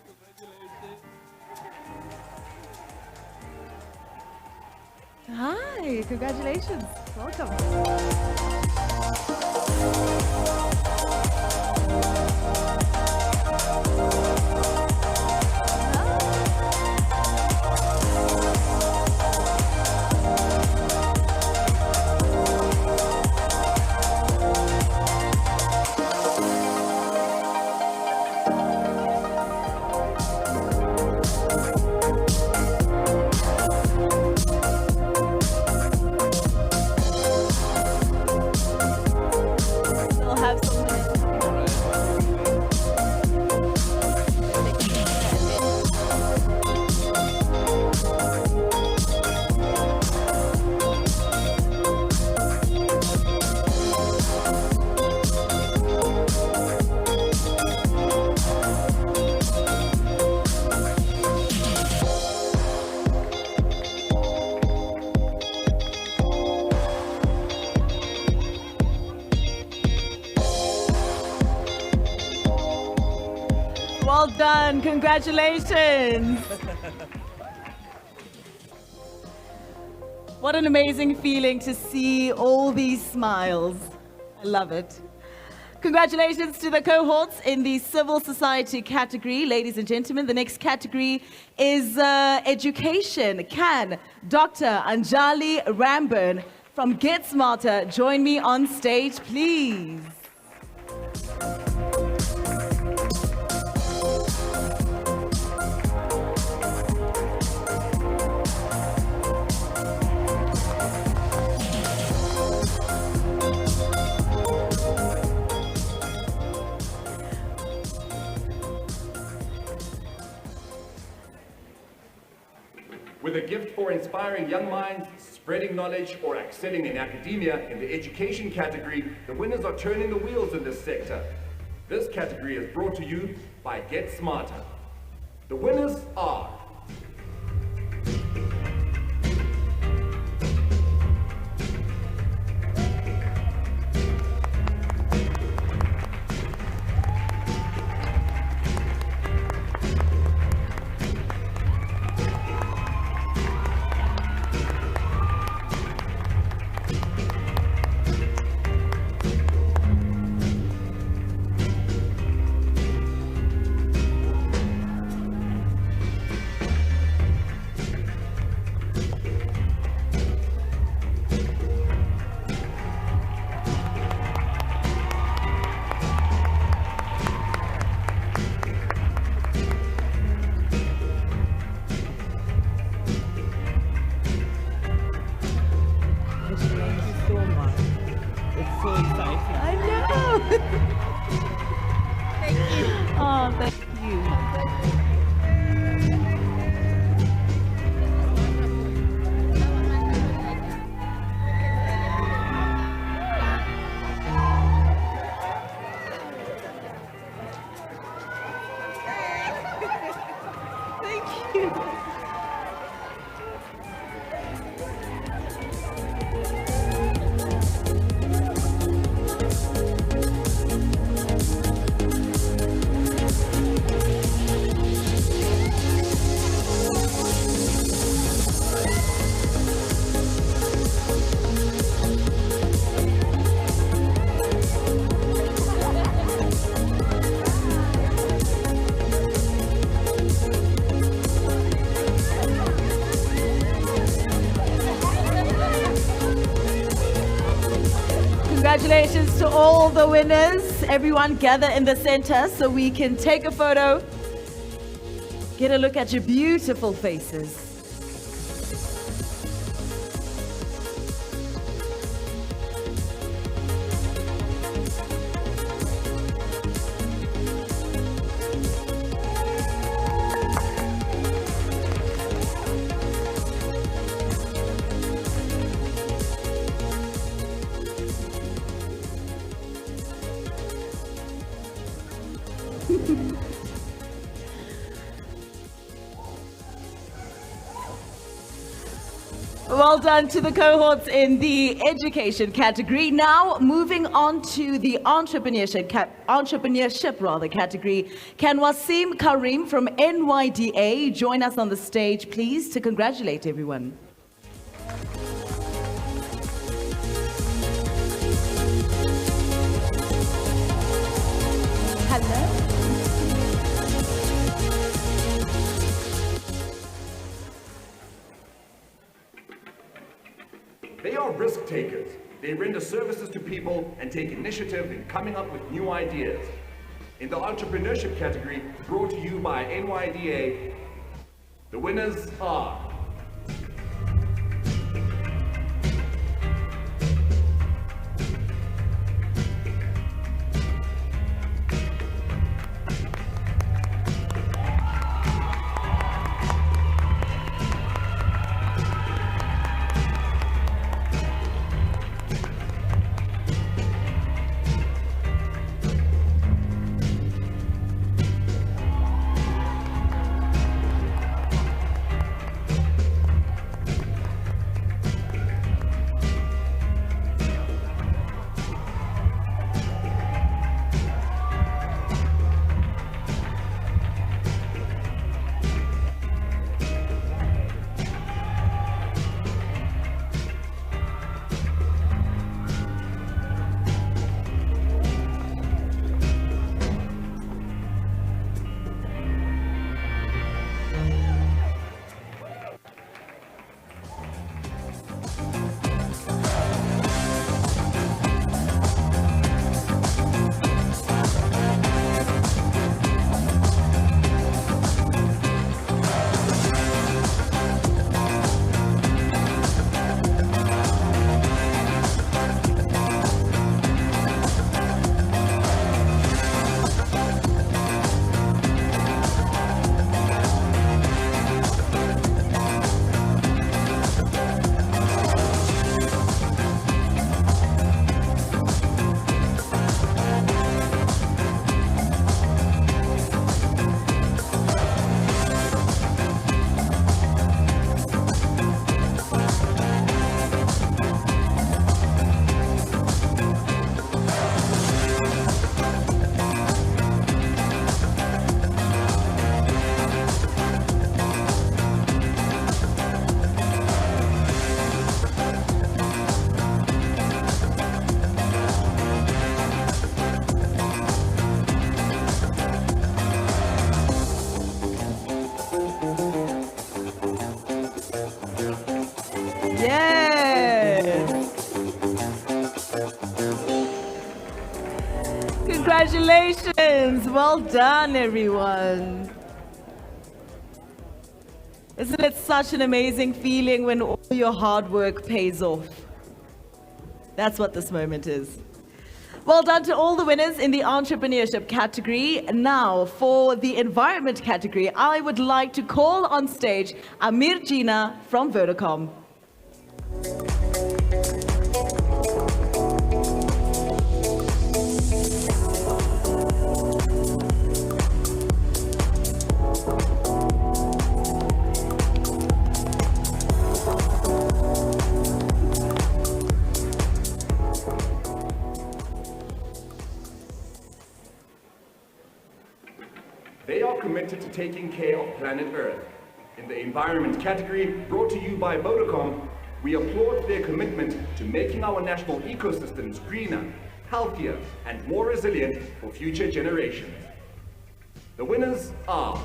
Hi. Congratulations. Welcome. We'll have some minutes. Well done. Congratulations. What an amazing feeling to see all these smiles. I love it. Congratulations to the cohorts in the civil society category. Ladies and gentlemen, the next category is education. Can Dr. Anjali Ramburn from Get Smarter join me on stage, please? With a gift for inspiring young minds, spreading knowledge, or excelling in academia in the education category, the winners are turning the wheels in this sector. This category is brought to you by Get Smarter. The winners are... Oh, thank you. Thank you. Congratulations to all the winners. Everyone gather in the center so we can take a photo. Get a look at your beautiful faces. Well done to the cohorts in the education category. Now, moving on to the entrepreneurship category. Can Wasim Karim from NYDA join us on the stage, please, to congratulate everyone? Hello. They are risk takers. They render services to people and take initiative in coming up with new ideas. In the entrepreneurship category, brought to you by NYDA, the winners are... Congratulations! Well done, everyone. Isn't it such an amazing feeling when all your hard work pays off? That's what this moment is. Well done to all the winners in the entrepreneurship category. Now, for the environment category, I would like to call on stage Amir Jina from Vodacom. They are committed to taking care of planet Earth. In the environment category, brought to you by Vodacom, we applaud their commitment to making our national ecosystems greener, healthier, and more resilient for future generations. The winners are...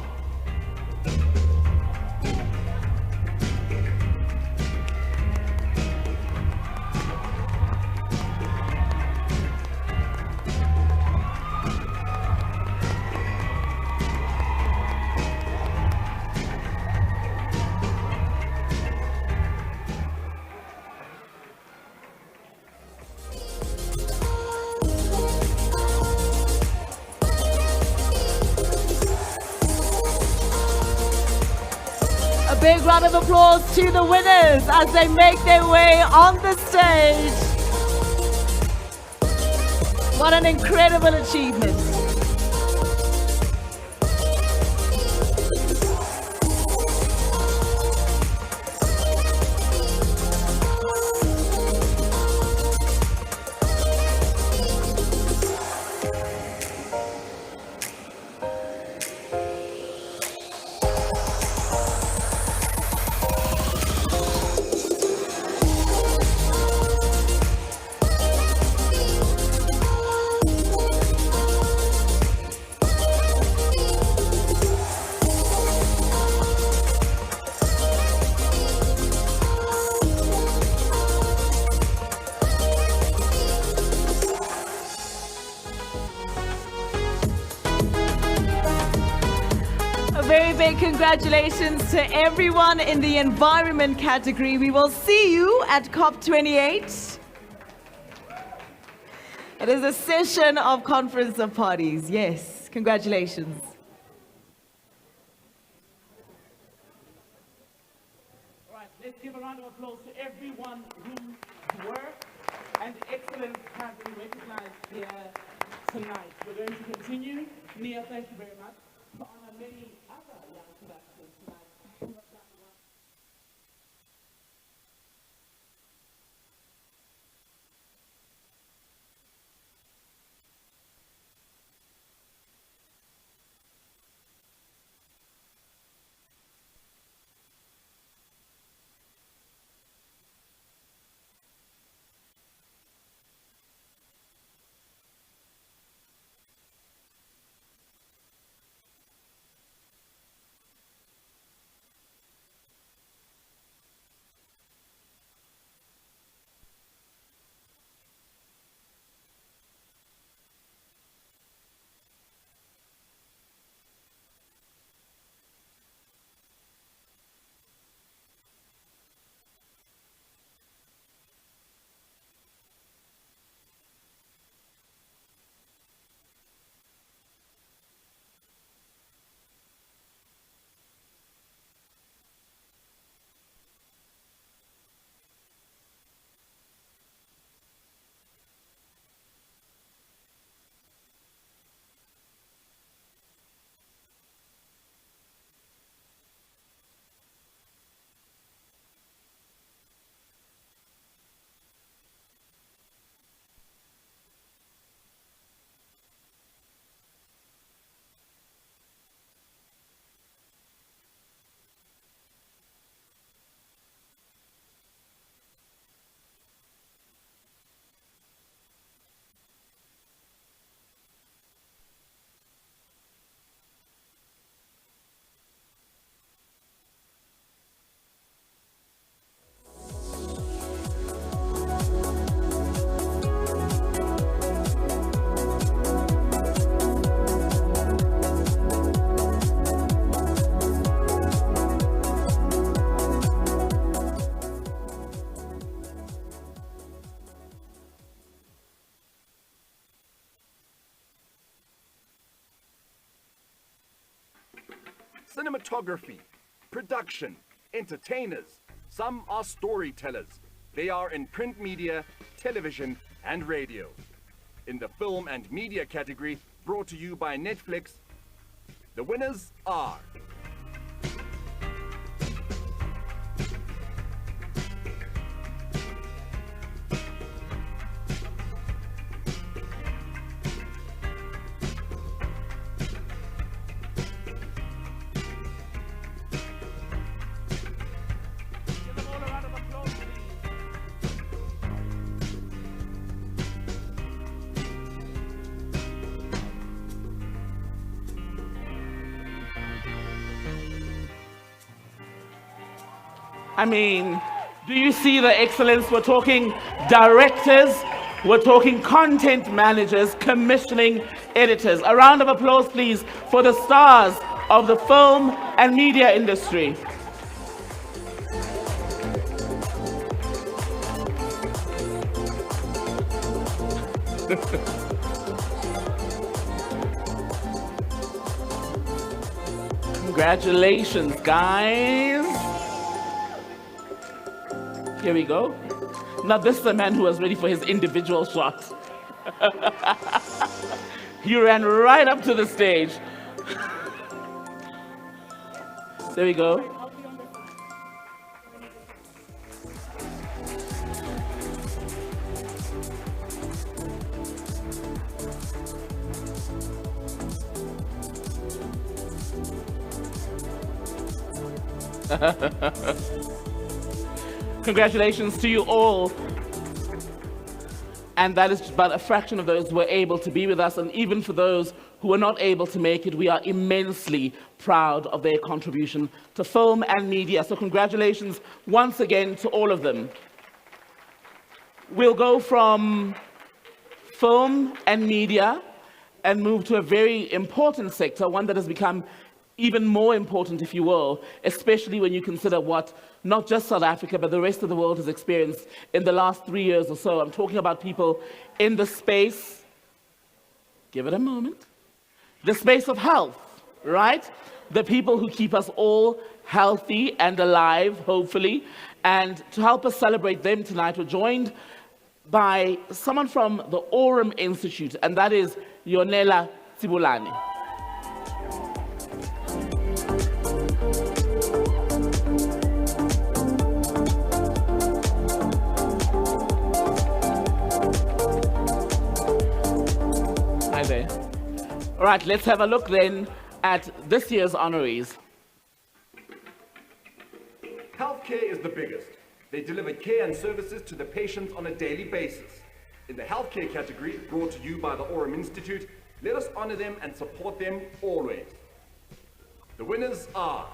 Big round of applause to the winners as they make their way on the stage. What an incredible achievement. very big congratulations to everyone in the environment category. We will see you at COP28. It is a session of conference of parties. Yes, congratulations. All right, let's give a round of applause to everyone whose work and excellence has been recognized here tonight. We're going to continue. Nia, thank you very much. To honor many other young South tonight. Cinematography, production, entertainers. Some are storytellers. They are in print media, television, and radio. In the film and media category, brought to you by Netflix, the winners are... I mean, do you see the excellence? We're talking directors, we're talking content managers, commissioning editors. A round of applause, please, for the stars of the film and media industry. Congratulations, guys. Here we go. Now this is a man who was ready for his individual shot. He ran right up to the stage. There we go. Congratulations to you all. And that is but a fraction of those who were able to be with us. And even for those who were not able to make it, we are immensely proud of their contribution to film and media. So congratulations once again to all of them. We'll go from film and media and move to a very important sector, one that has become even more important, if you will, especially when you consider what not just South Africa, but the rest of the world has experienced in the last 3 years or so. I'm talking about people in the space, give it a moment, the space of health, right? The people who keep us all healthy and alive, hopefully. And to help us celebrate them tonight, we're joined by someone from the Aurum Institute, and that is Yonela Tsibulani. Hi there. All right, let's have a look then at this year's honorees. Healthcare is the biggest. They deliver care and services to the patients on a daily basis. In the healthcare category, brought to you by the Aurum Institute, let us honor them and support them always. The winners are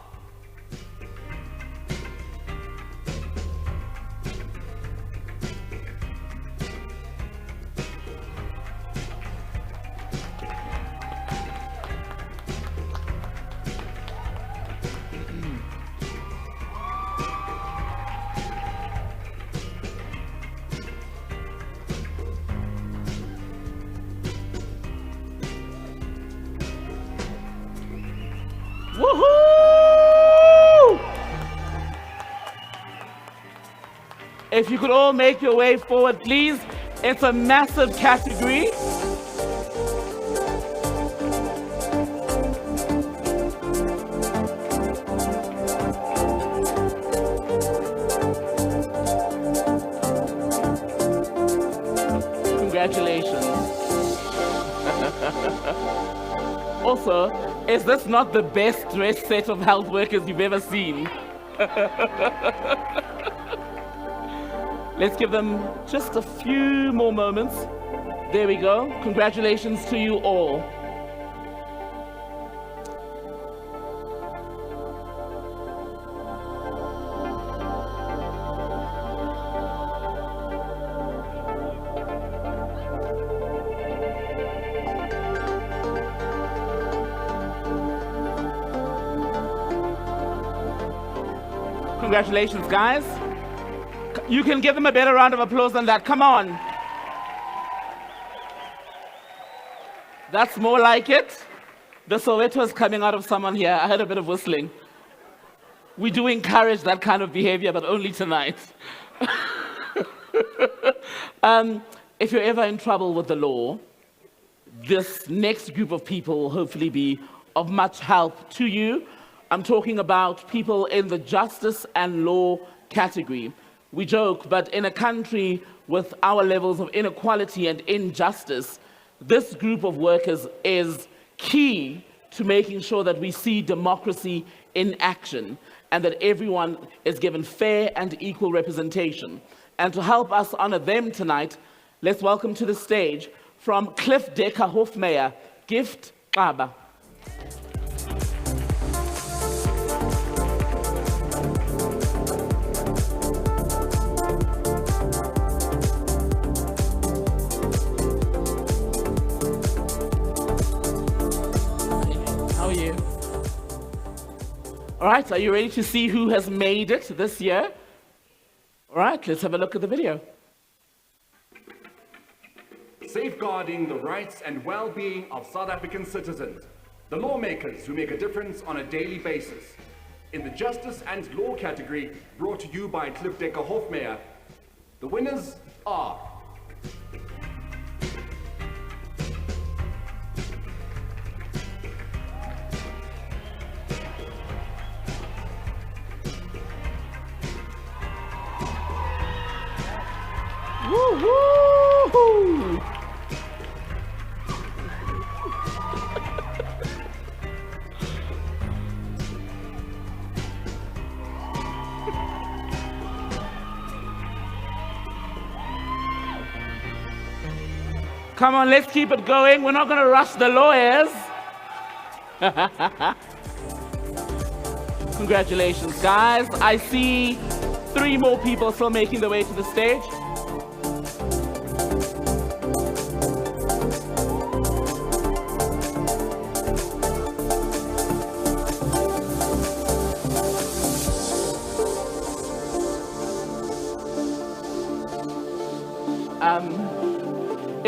Woohoo! If you could all make your way forward, please. It's a massive category. Congratulations. Also, is this not the best dressed set of health workers you've ever seen? Let's give them just a few more moments. There we go. Congratulations to you all. Congratulations, guys. You can give them a better round of applause than that. Come on. That's more like it. The Soweto is coming out of someone here. I heard a bit of whistling. We do encourage that kind of behavior, but only tonight. If you're ever in trouble with the law, this next group of people will hopefully be of much help to you. I'm talking about people in the justice and law category. We joke, but in a country with our levels of inequality and injustice, this group of workers is key to making sure that we see democracy in action and that everyone is given fair and equal representation. And to help us honor them tonight, let's welcome to the stage from Cliff Decker Hofmeyer, Gift Aba. All right, are you ready to see who has made it this year? All right, let's have a look at the video. safeguarding the rights and well-being of South African citizens, the lawmakers who make a difference on a daily basis. In the justice and law category, brought to you by Cliff Decker Hofmeyer, the winners are Woo-hoo! Come on, let's keep it going. We're not going to rush the lawyers. Congratulations, guys. I see 3 more people still making their way to the stage.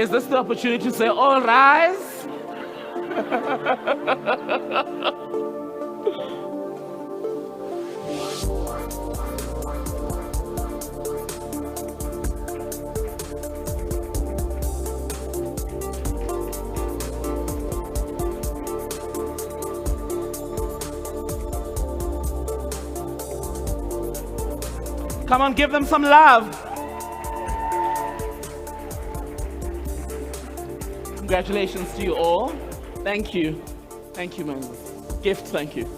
Is this the opportunity to say, all rise? Come on, give them some love. Congratulations to you all. Thank you. Thank you, Moses. Gift, thank you.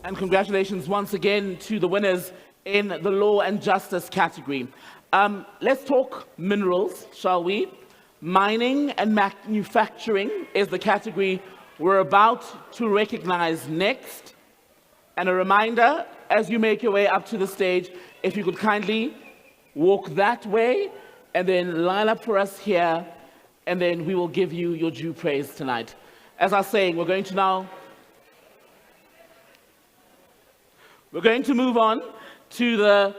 And congratulations once again to the winners in the law and justice category. Let's talk minerals, shall we? Mining and manufacturing is the category we're about to recognize next. And a reminder, as you make your way up to the stage, if you could kindly walk that way and then line up for us here, and then we will give you your due praise tonight. As I was saying, we're going to move on to the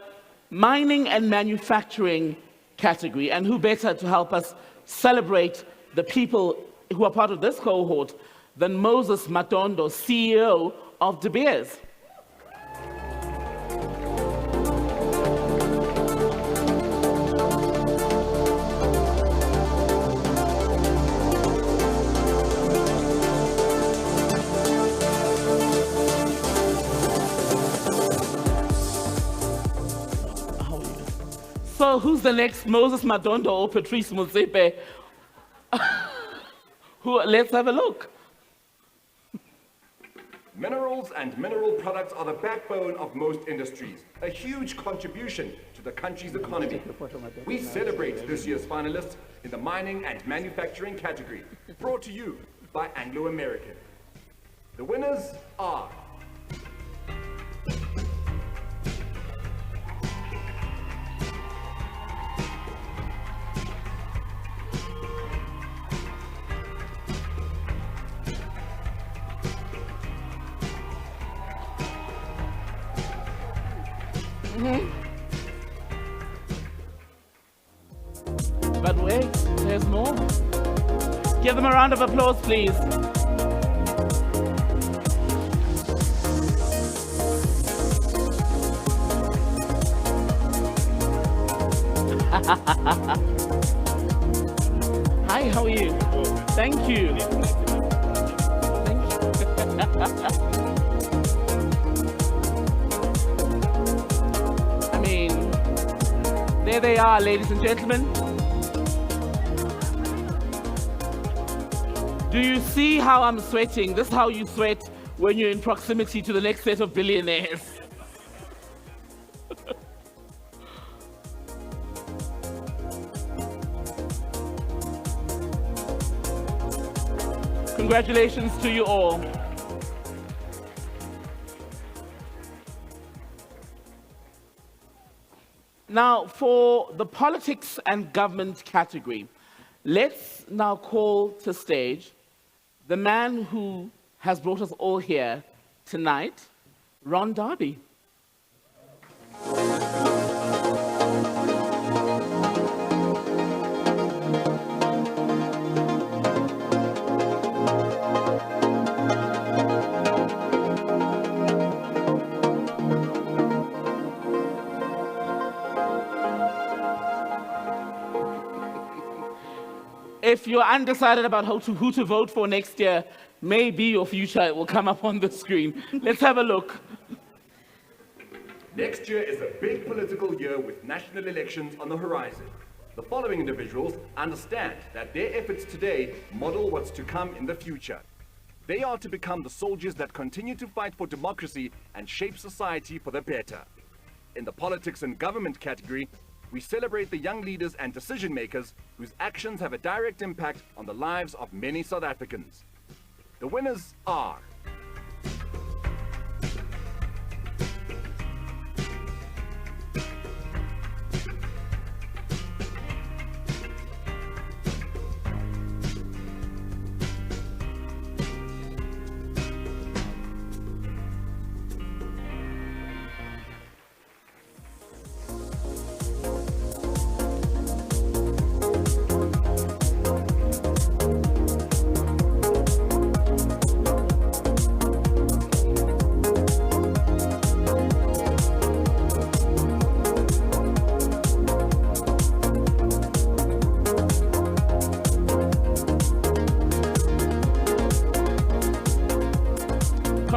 mining and manufacturing category, and who better to help us celebrate the people who are part of this cohort than Moses Matondo, CEO of De Beers. So who's the next Moses Madondo or Patrice Motsepe? Let's have a look. Minerals and mineral products are the backbone of most industries, a huge contribution to the country's economy. We celebrate this year's finalists in the mining and manufacturing category, brought to you by Anglo American. The winners are But wait, there's more. Give them a round of applause, please. Hi, how are you? Thank you. I mean, there they are, ladies and gentlemen. Do you see how I'm sweating? This is how you sweat when you're in proximity to the next set of billionaires. Congratulations to you all. Now, for the politics and government category, let's now call to stage the man who has brought us all here tonight, Ron Darby. If you're undecided about who to vote for next year, maybe your future will come up on the screen. Let's have a look. Next year is a big political year with national elections on the horizon. The following individuals understand that their efforts today model what's to come in the future. They are to become the soldiers that continue to fight for democracy and shape society for the better. In the politics and government category, we celebrate the young leaders and decision makers whose actions have a direct impact on the lives of many South Africans. The winners are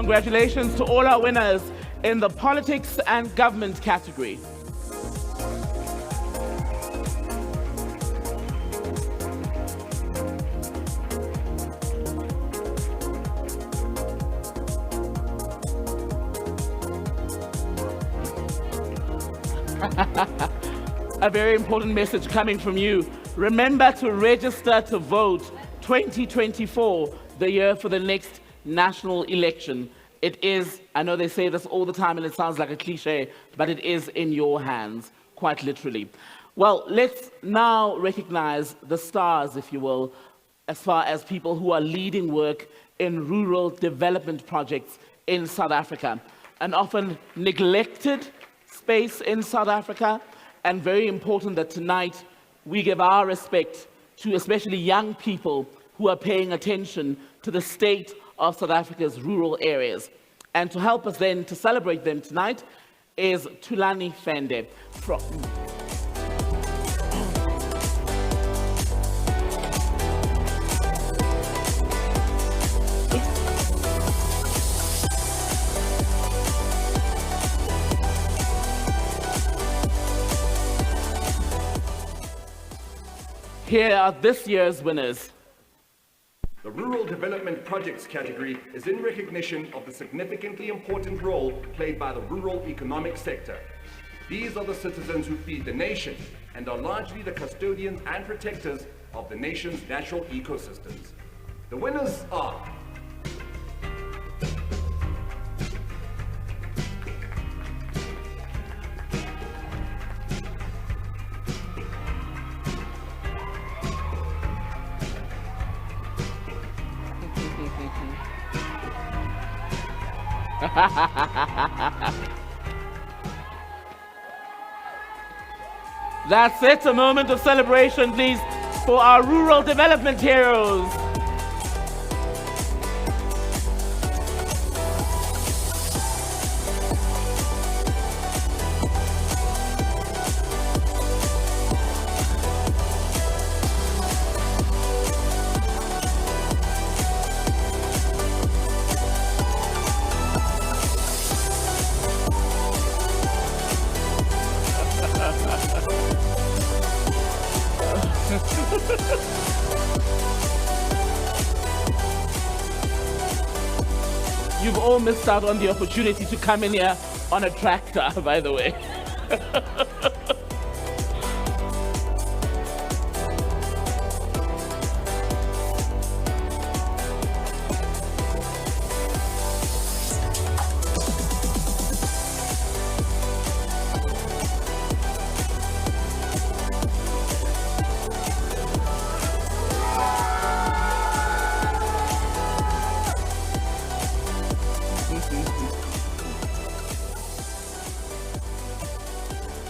congratulations to all our winners in the politics and government category. A very important message coming from you. Remember to register to vote 2024, the year for the next national election. It is, I know they say this all the time and it sounds like a cliche, but it is in your hands, quite literally. Well, let's now recognize the stars, if you will, as far as people who are leading work in rural development projects in South Africa. An often neglected space in South Africa, and very important that tonight we give our respect to especially young people who are paying attention to the state of South Africa's rural areas. And to help us then to celebrate them tonight is Thulani Fende from Here are this year's winners. The Rural Development Projects category is in recognition of the significantly important role played by the rural economic sector. These are the citizens who feed the nation and are largely the custodians and protectors of the nation's natural ecosystems. The winners are That's it, a moment of celebration, please, for our rural development heroes. You've all missed out on the opportunity to come in here on a tractor, by the way.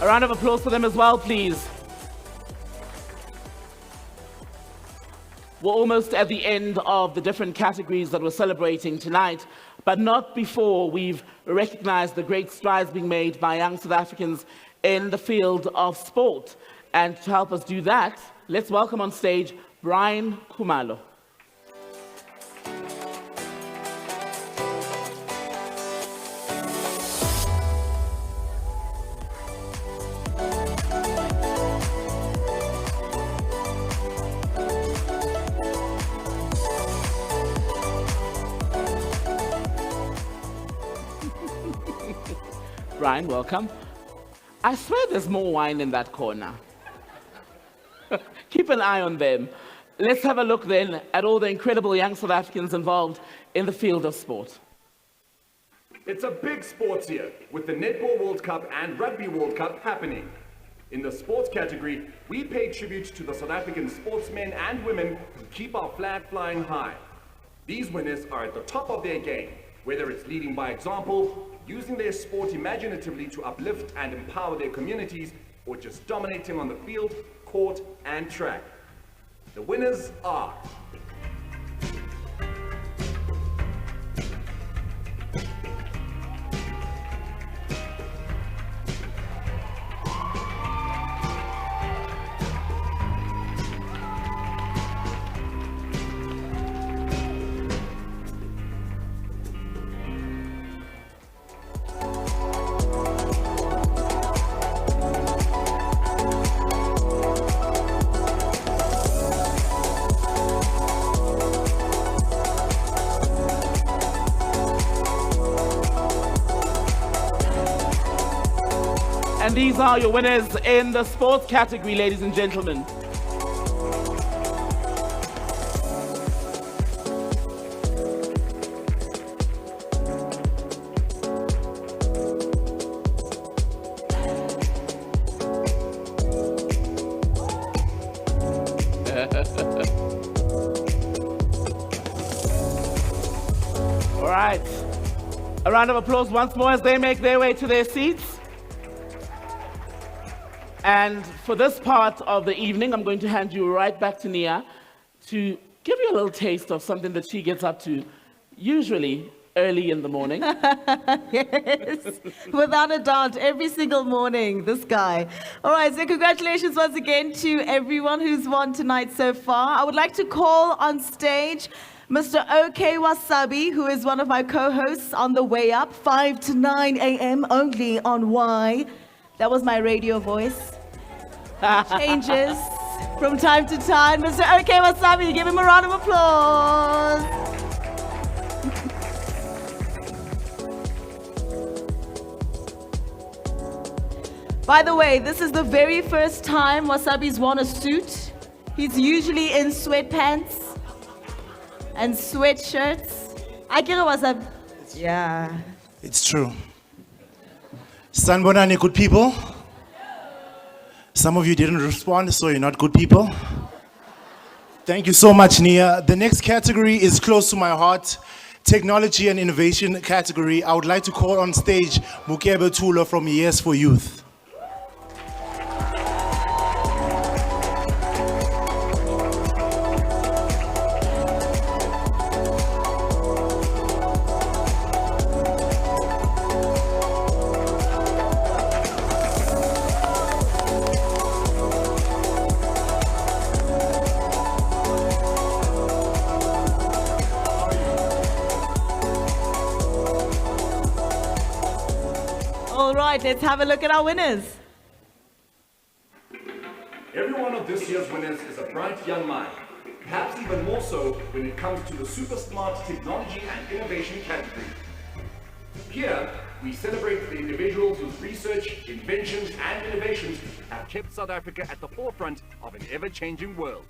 A round of applause for them as well, please. We're almost at the end of the different categories that we're celebrating tonight, but not before we've recognized the great strides being made by young South Africans in the field of sport. And to help us do that, let's welcome on stage Brian Khumalo. Brian, welcome. I swear there's more wine in that corner. Keep an eye on them. Let's have a look then at all the incredible young South Africans involved in the field of sport. It's a big sports year with the Netball World Cup and Rugby World Cup happening. In the sports category, we pay tribute to the South African sportsmen and women who keep our flag flying high. These winners are at the top of their game, whether it's leading by example, using their sport imaginatively to uplift and empower their communities, or just dominating on the field, court, and track. The winners are And these are your winners in the sports category, ladies and gentlemen. All right. A round of applause once more as they make their way to their seats. And for this part of the evening, I'm going to hand you right back to Nia to give you a little taste of something that she gets up to, usually early in the morning. Yes, without a doubt, every single morning, this guy. All right, so congratulations once again to everyone who's won tonight so far. I would like to call on stage Mr. OK Wasabi, who is one of my co-hosts on the way up, 5 to 9 a.m. only on Y. That was my radio voice. Changes from time to time. Mr. OK Wasabi, give him a round of applause. By the way, this is the very first time Wasabi's worn a suit. He's usually in sweatpants and sweatshirts. I get it, Wasabi. Yeah. It's true. Sanbonani, good people. Some of you didn't respond, so you're not good people. Thank you so much, Nia. The next category is close to my heart. Technology and innovation category. I would like to call on stage Mukebe Tula from Yes for Youth. All right, let's have a look at our winners. Every one of this year's winners is a bright young mind, perhaps even more so when it comes to the super smart technology and innovation category. Here, we celebrate the individuals whose research, inventions, and innovations have kept South Africa at the forefront of an ever-changing world.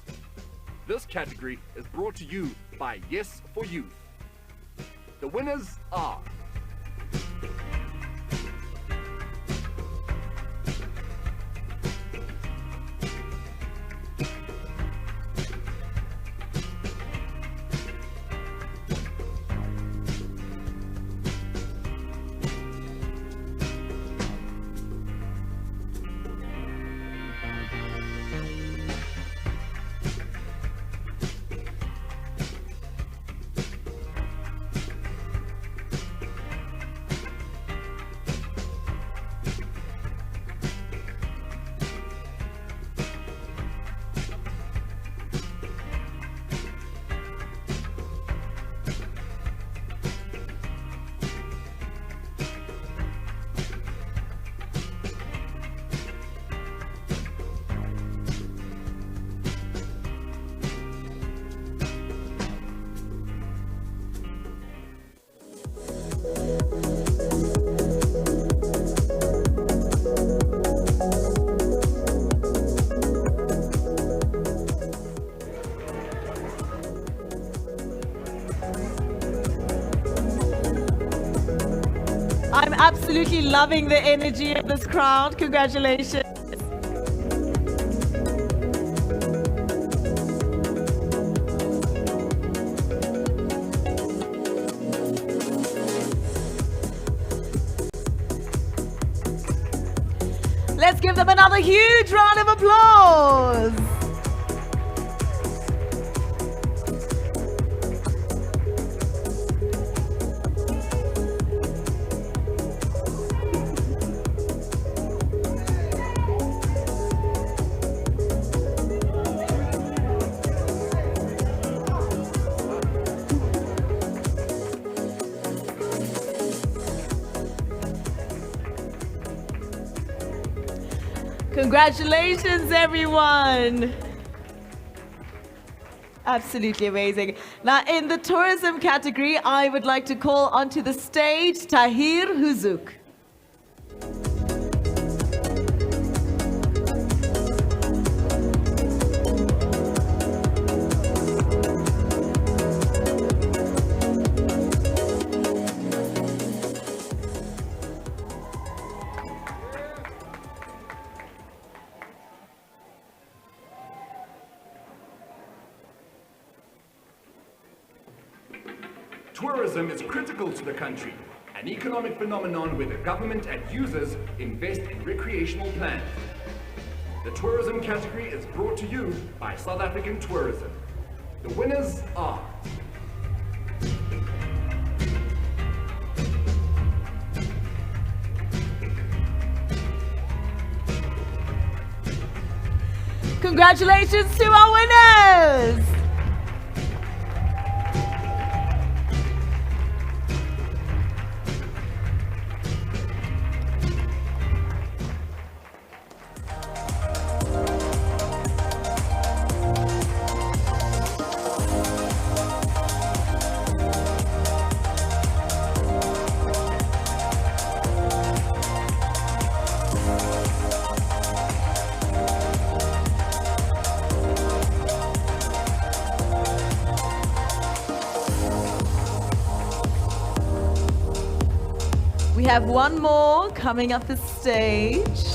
This category is brought to you by Yes for Youth. The winners are... I'm absolutely loving the energy of this crowd. Congratulations. Let's give them another huge round of applause. Congratulations, everyone. Absolutely amazing. Now, in the tourism category, I would like to call onto the stage Tahir Huzuk. Tourism is critical to the country, an economic phenomenon where the government and users invest in recreational plans. The tourism category is brought to you by South African Tourism. The winners are Congratulations to our winners! We have one more coming up the stage.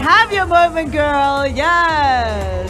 Have your moment, girl. Yes.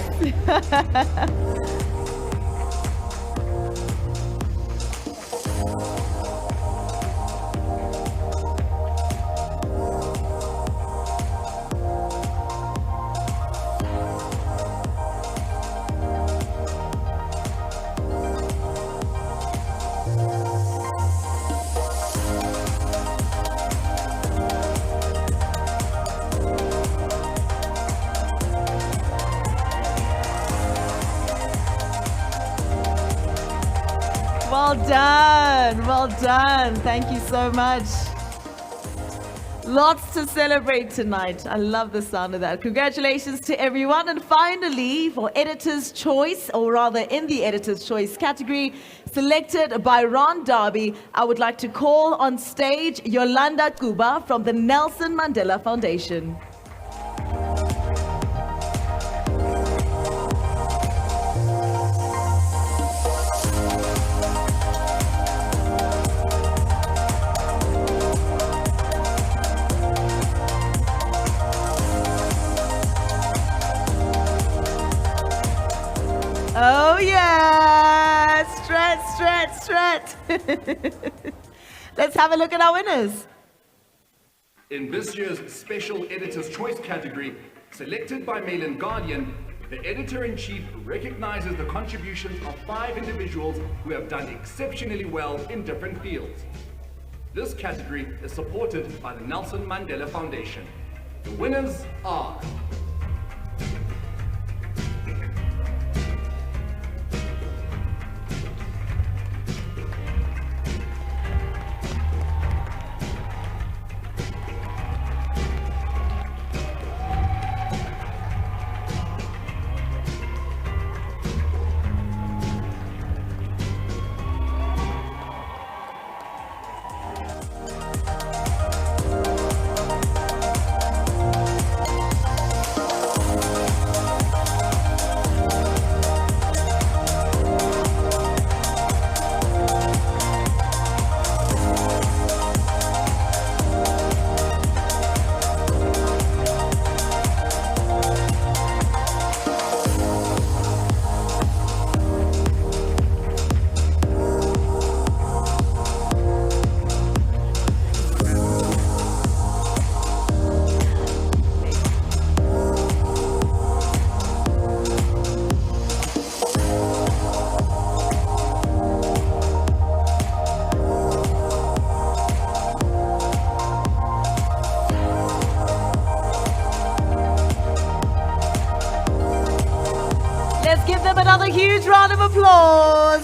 Well done, well done. Thank you so much. Lots to celebrate tonight. I love the sound of that. Congratulations to everyone. And finally, for Editor's Choice, or rather in the Editor's Choice category, selected by Ron Darby, I would like to call on stage Yolanda Kuba from the Nelson Mandela Foundation. Oh yeah, stretch. Let's have a look at our winners. in this year's Special Editor's Choice category, selected by Mail and Guardian. The Editor-in-Chief recognizes the contributions of 5 individuals who have done exceptionally well in different fields. This category is supported by the Nelson Mandela Foundation. The winners are Let's give them another huge round of applause.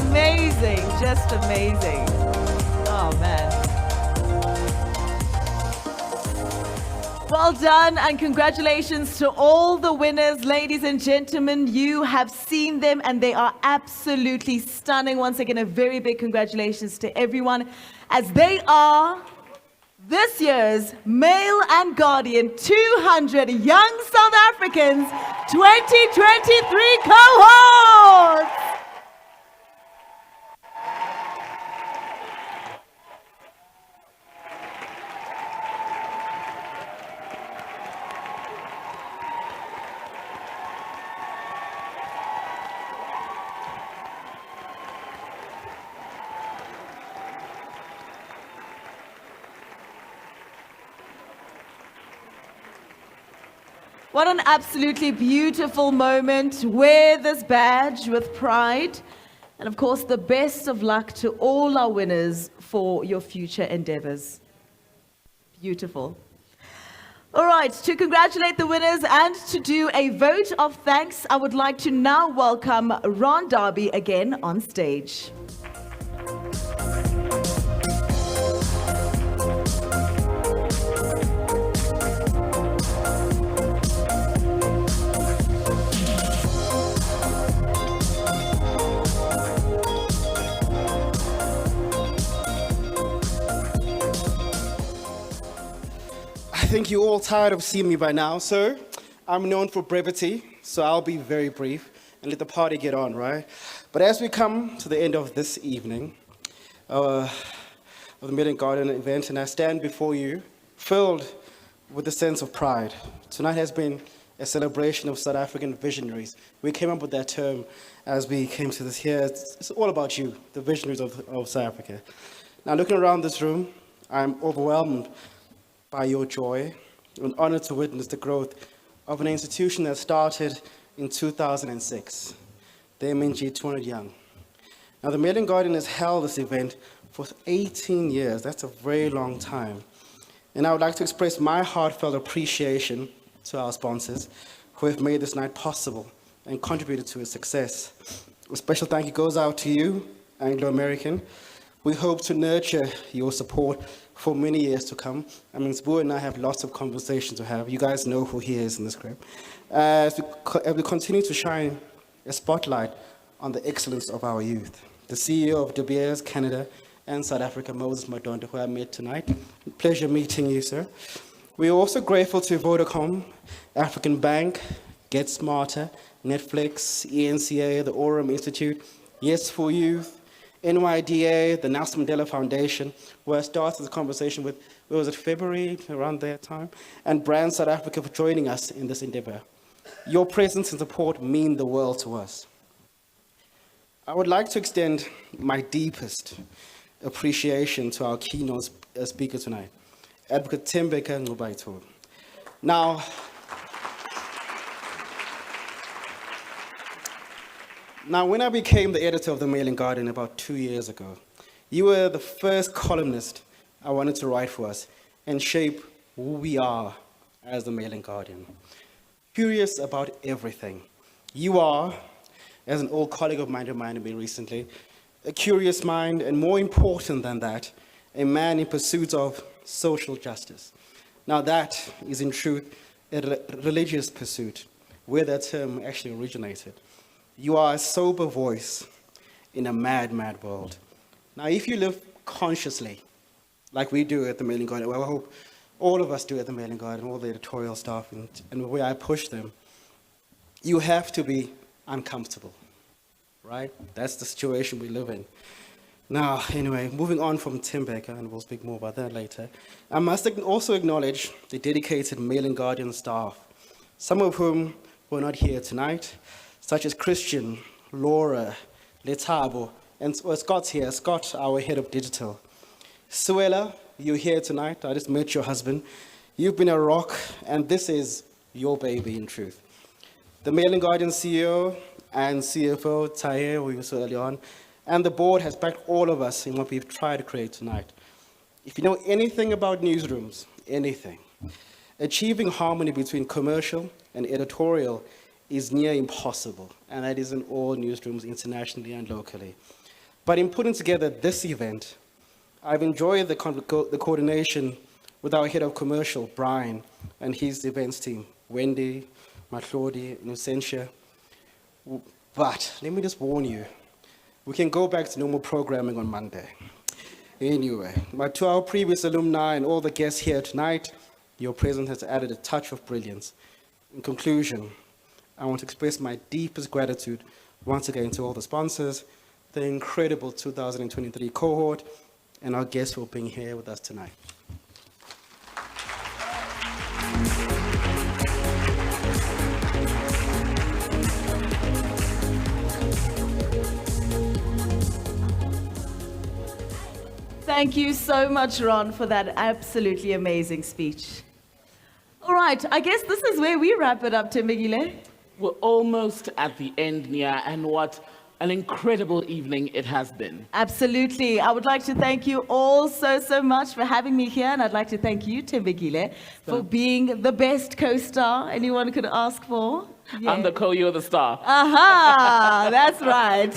Amazing, just amazing. Oh man. Well done and congratulations to all the winners, ladies and gentlemen. You have seen them and they are absolutely stunning. Once again, a very big congratulations to everyone, as they are this year's Mail and Guardian 200 Young South Africans 2023 cohorts. What an absolutely beautiful moment. Wear this badge with pride. And of course, the best of luck to all our winners for your future endeavors. Beautiful. All right, to congratulate the winners and to do a vote of thanks, I would like to now welcome Ron Darby again on stage. I think you're all tired of seeing me by now, so I'm known for brevity, so I'll be very brief and let the party get on, right? But as we come to the end of this evening of the Million Garden event, and I stand before you filled with a sense of pride. Tonight has been a celebration of South African visionaries. We came up with that term as we came to this here. It's all about you, the visionaries of South Africa. Now, looking around this room, I'm overwhelmed by your joy and honored to witness the growth of an institution that started in 2006, the MNG 200 Young. Now, the Million Garden has held this event for 18 years. That's a very long time. And I would like to express my heartfelt appreciation to our sponsors who have made this night possible and contributed to its success. A special thank you goes out to you, Anglo American. We hope to nurture your support for many years to come. I mean, Sbu and I have lots of conversations to have. You guys know who he is in this group. As we continue to shine a spotlight on the excellence of our youth. The CEO of De Beers Canada and South Africa, Moses Madonda, who I met tonight. Pleasure meeting you, sir. We are also grateful to Vodacom, African Bank, Get Smarter, Netflix, ENCA, the Aurum Institute, Yes for Youth, NYDA, the Nelson Mandela Foundation, where I started the conversation with, where was it, February, around that time, and Brand South Africa for joining us in this endeavor. Your presence and support mean the world to us. I would like to extend my deepest appreciation to our keynote speaker tonight, Advocate Thembeka Ngubaitu. Now, when I became the editor of the Million Garden about 2 years ago, you were the first columnist I wanted to write for us and shape who we are as the Million Guardian. Curious about everything. You are, as an old colleague of mine reminded me recently, a curious mind, and more important than that, a man in pursuit of social justice. Now that is in truth a religious pursuit, where that term actually originated. You are a sober voice in a mad, mad world. Now, if you live consciously, like we do at the Million Garden, well, I hope all of us do at the Million Garden, all the editorial staff, and the way I push them, you have to be uncomfortable, right? That's the situation we live in. Now, anyway, moving on from Thembeka, and we'll speak more about that later, I must also acknowledge the dedicated Million Guardian staff, some of whom were not here tonight, such as Christian, Laura, Letabo, and Scott's here, Scott, our head of digital. Suela, you're here tonight. I just met your husband. You've been a rock, and this is your baby in truth. The Million Guardian CEO and CFO, Taye, who you saw earlier on, and the board has backed all of us in what we've tried to create tonight. If you know anything about newsrooms, anything, achieving harmony between commercial and editorial is near impossible, and that is in all newsrooms internationally and locally. But in putting together this event, I've enjoyed the coordination with our head of commercial, Brian, and his events team, Wendy, Matlodi, Innocentia. But let me just warn you, we can go back to normal programming on Monday. Anyway, but to our previous alumni and all the guests here tonight, your presence has added a touch of brilliance. In conclusion, I want to express my deepest gratitude once again to all the sponsors, the incredible 2023 cohort, and our guests for being here with us tonight. Thank you so much, Ron, for that absolutely amazing speech. All right, I guess this is where we wrap it up, Tembegile. We're almost at the end, Nia, and what an incredible evening it has been. Absolutely. I would like to thank you all so much for having me here, and I'd like to thank you, Tembegile, for being the best co-star anyone could ask for. Yeah. I'm the co, you're the star. Aha, that's right.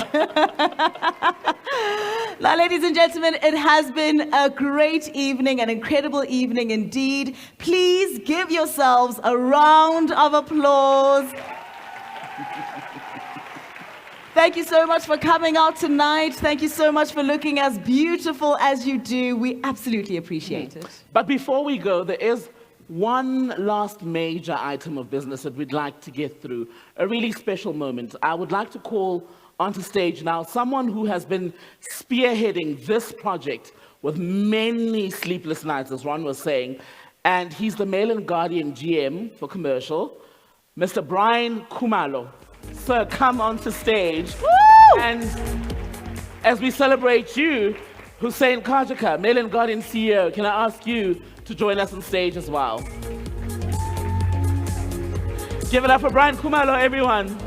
Now, ladies and gentlemen, it has been a great evening, an incredible evening indeed. Please give yourselves a round of applause. Thank you so much for coming out tonight. Thank you so much for looking as beautiful as you do. We absolutely appreciate it. But before we go, there is one last major item of business that we'd like to get through, a really special moment. I would like to call onto stage now someone who has been spearheading this project with many sleepless nights, as Ron was saying, and he's the Mail and Guardian GM for commercial, Mr. Brian Khumalo. Sir, come onto stage. Woo! And as we celebrate you, Hussein Kajaka, Mail and Guardian CEO, can I ask you to join us on stage as well? Give it up for Brian Khumalo, everyone.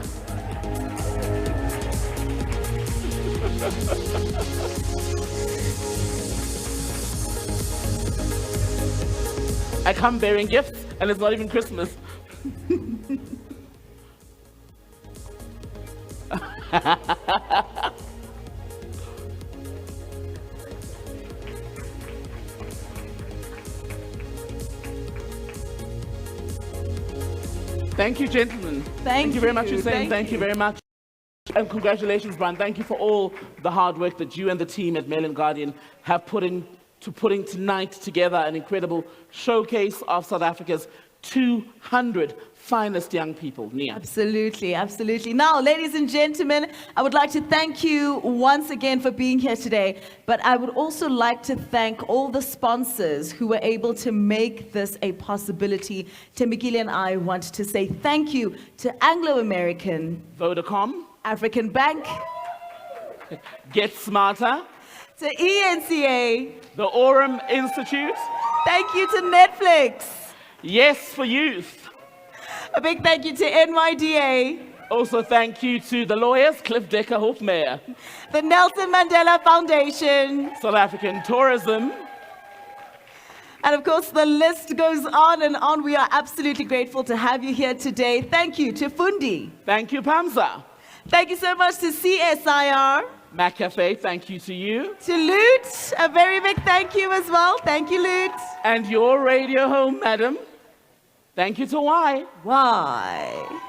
I come bearing gifts, and it's not even Christmas. Thank you, gentlemen. Thank you very much, Hussein. Thank Thank you very much. And congratulations, Brian. Thank you for all the hard work that you and the team at Mail and Guardian have put into putting tonight together an incredible showcase of South Africa's 200 finest young people. Nia. Absolutely, absolutely. Now, ladies and gentlemen, I would like to thank you once again for being here today, but I would also like to thank all the sponsors who were able to make this a possibility. Tembegile and I want to say thank you to Anglo American, Vodacom, African Bank, Get Smarter, to ENCA, the Aurum Institute. Thank you to Netflix. Yes for Youth. A big thank you to NYDA. Also thank you to the lawyers, Cliff Decker Hofmeyer. The Nelson Mandela Foundation. South African Tourism. And of course, the list goes on and on. We are absolutely grateful to have you here today. Thank you to Fundi. Thank you, Pamsa. Thank you so much to CSIR. McCafe, thank you to you. To Loot, a very big thank you as well. Thank you, Loot. And your radio home, madam. Thank you to Y. Y.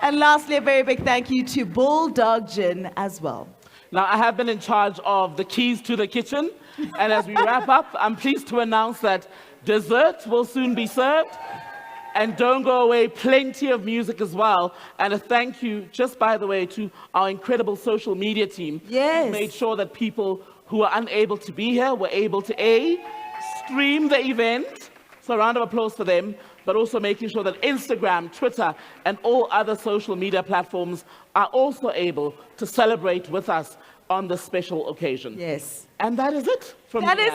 And lastly, a very big thank you to Bulldog Gin as well. Now, I have been in charge of the keys to the kitchen. And as we wrap up, I'm pleased to announce that dessert will soon be served. And don't go away, plenty of music as well. And a thank you, just by the way, to our incredible social media team. Yes. Who made sure that people who were unable to be here were able to stream the event. So a round of applause for them, but also making sure that Instagram, Twitter, and all other social media platforms are also able to celebrate with us on this special occasion. Yes. And that is it from me. That is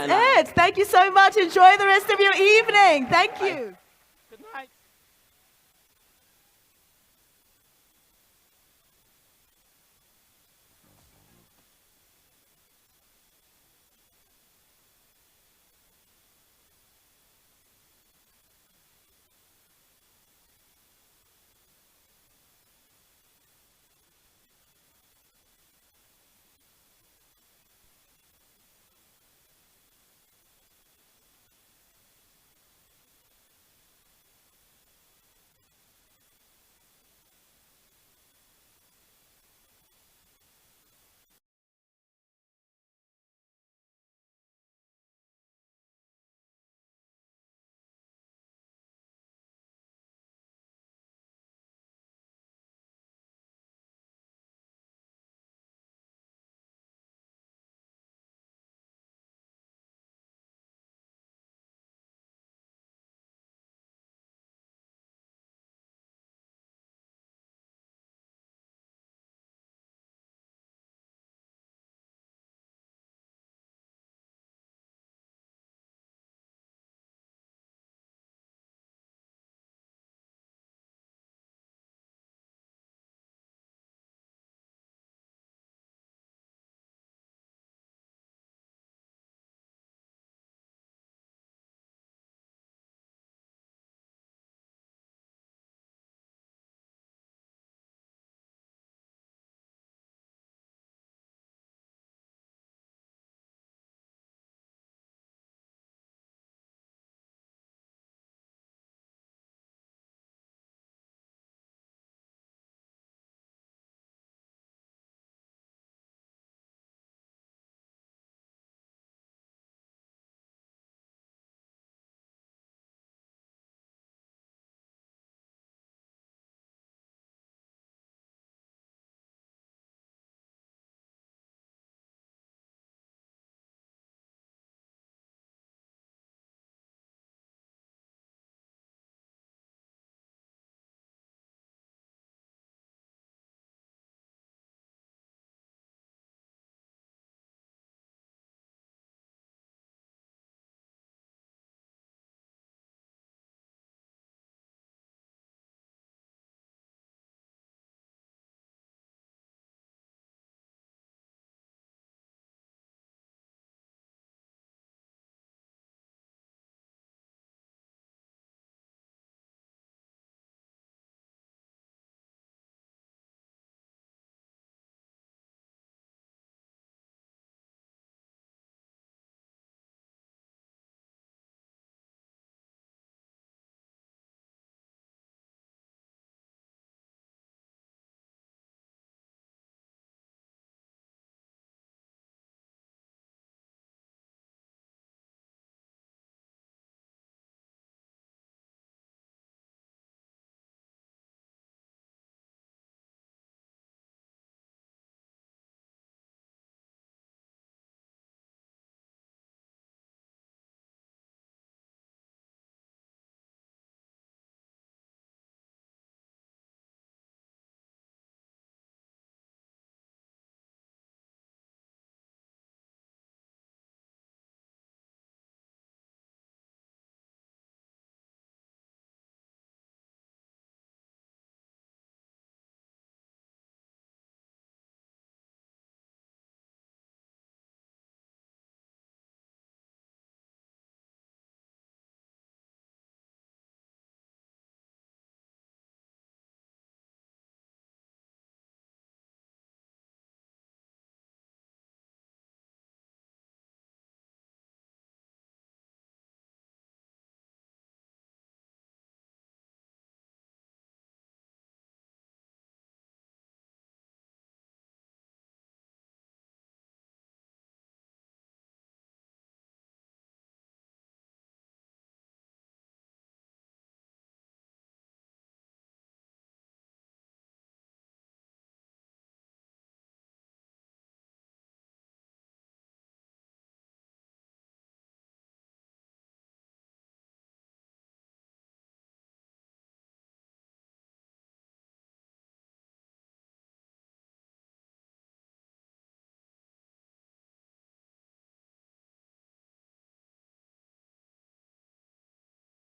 it. Thank you so much. Enjoy the rest of your evening. Thank you.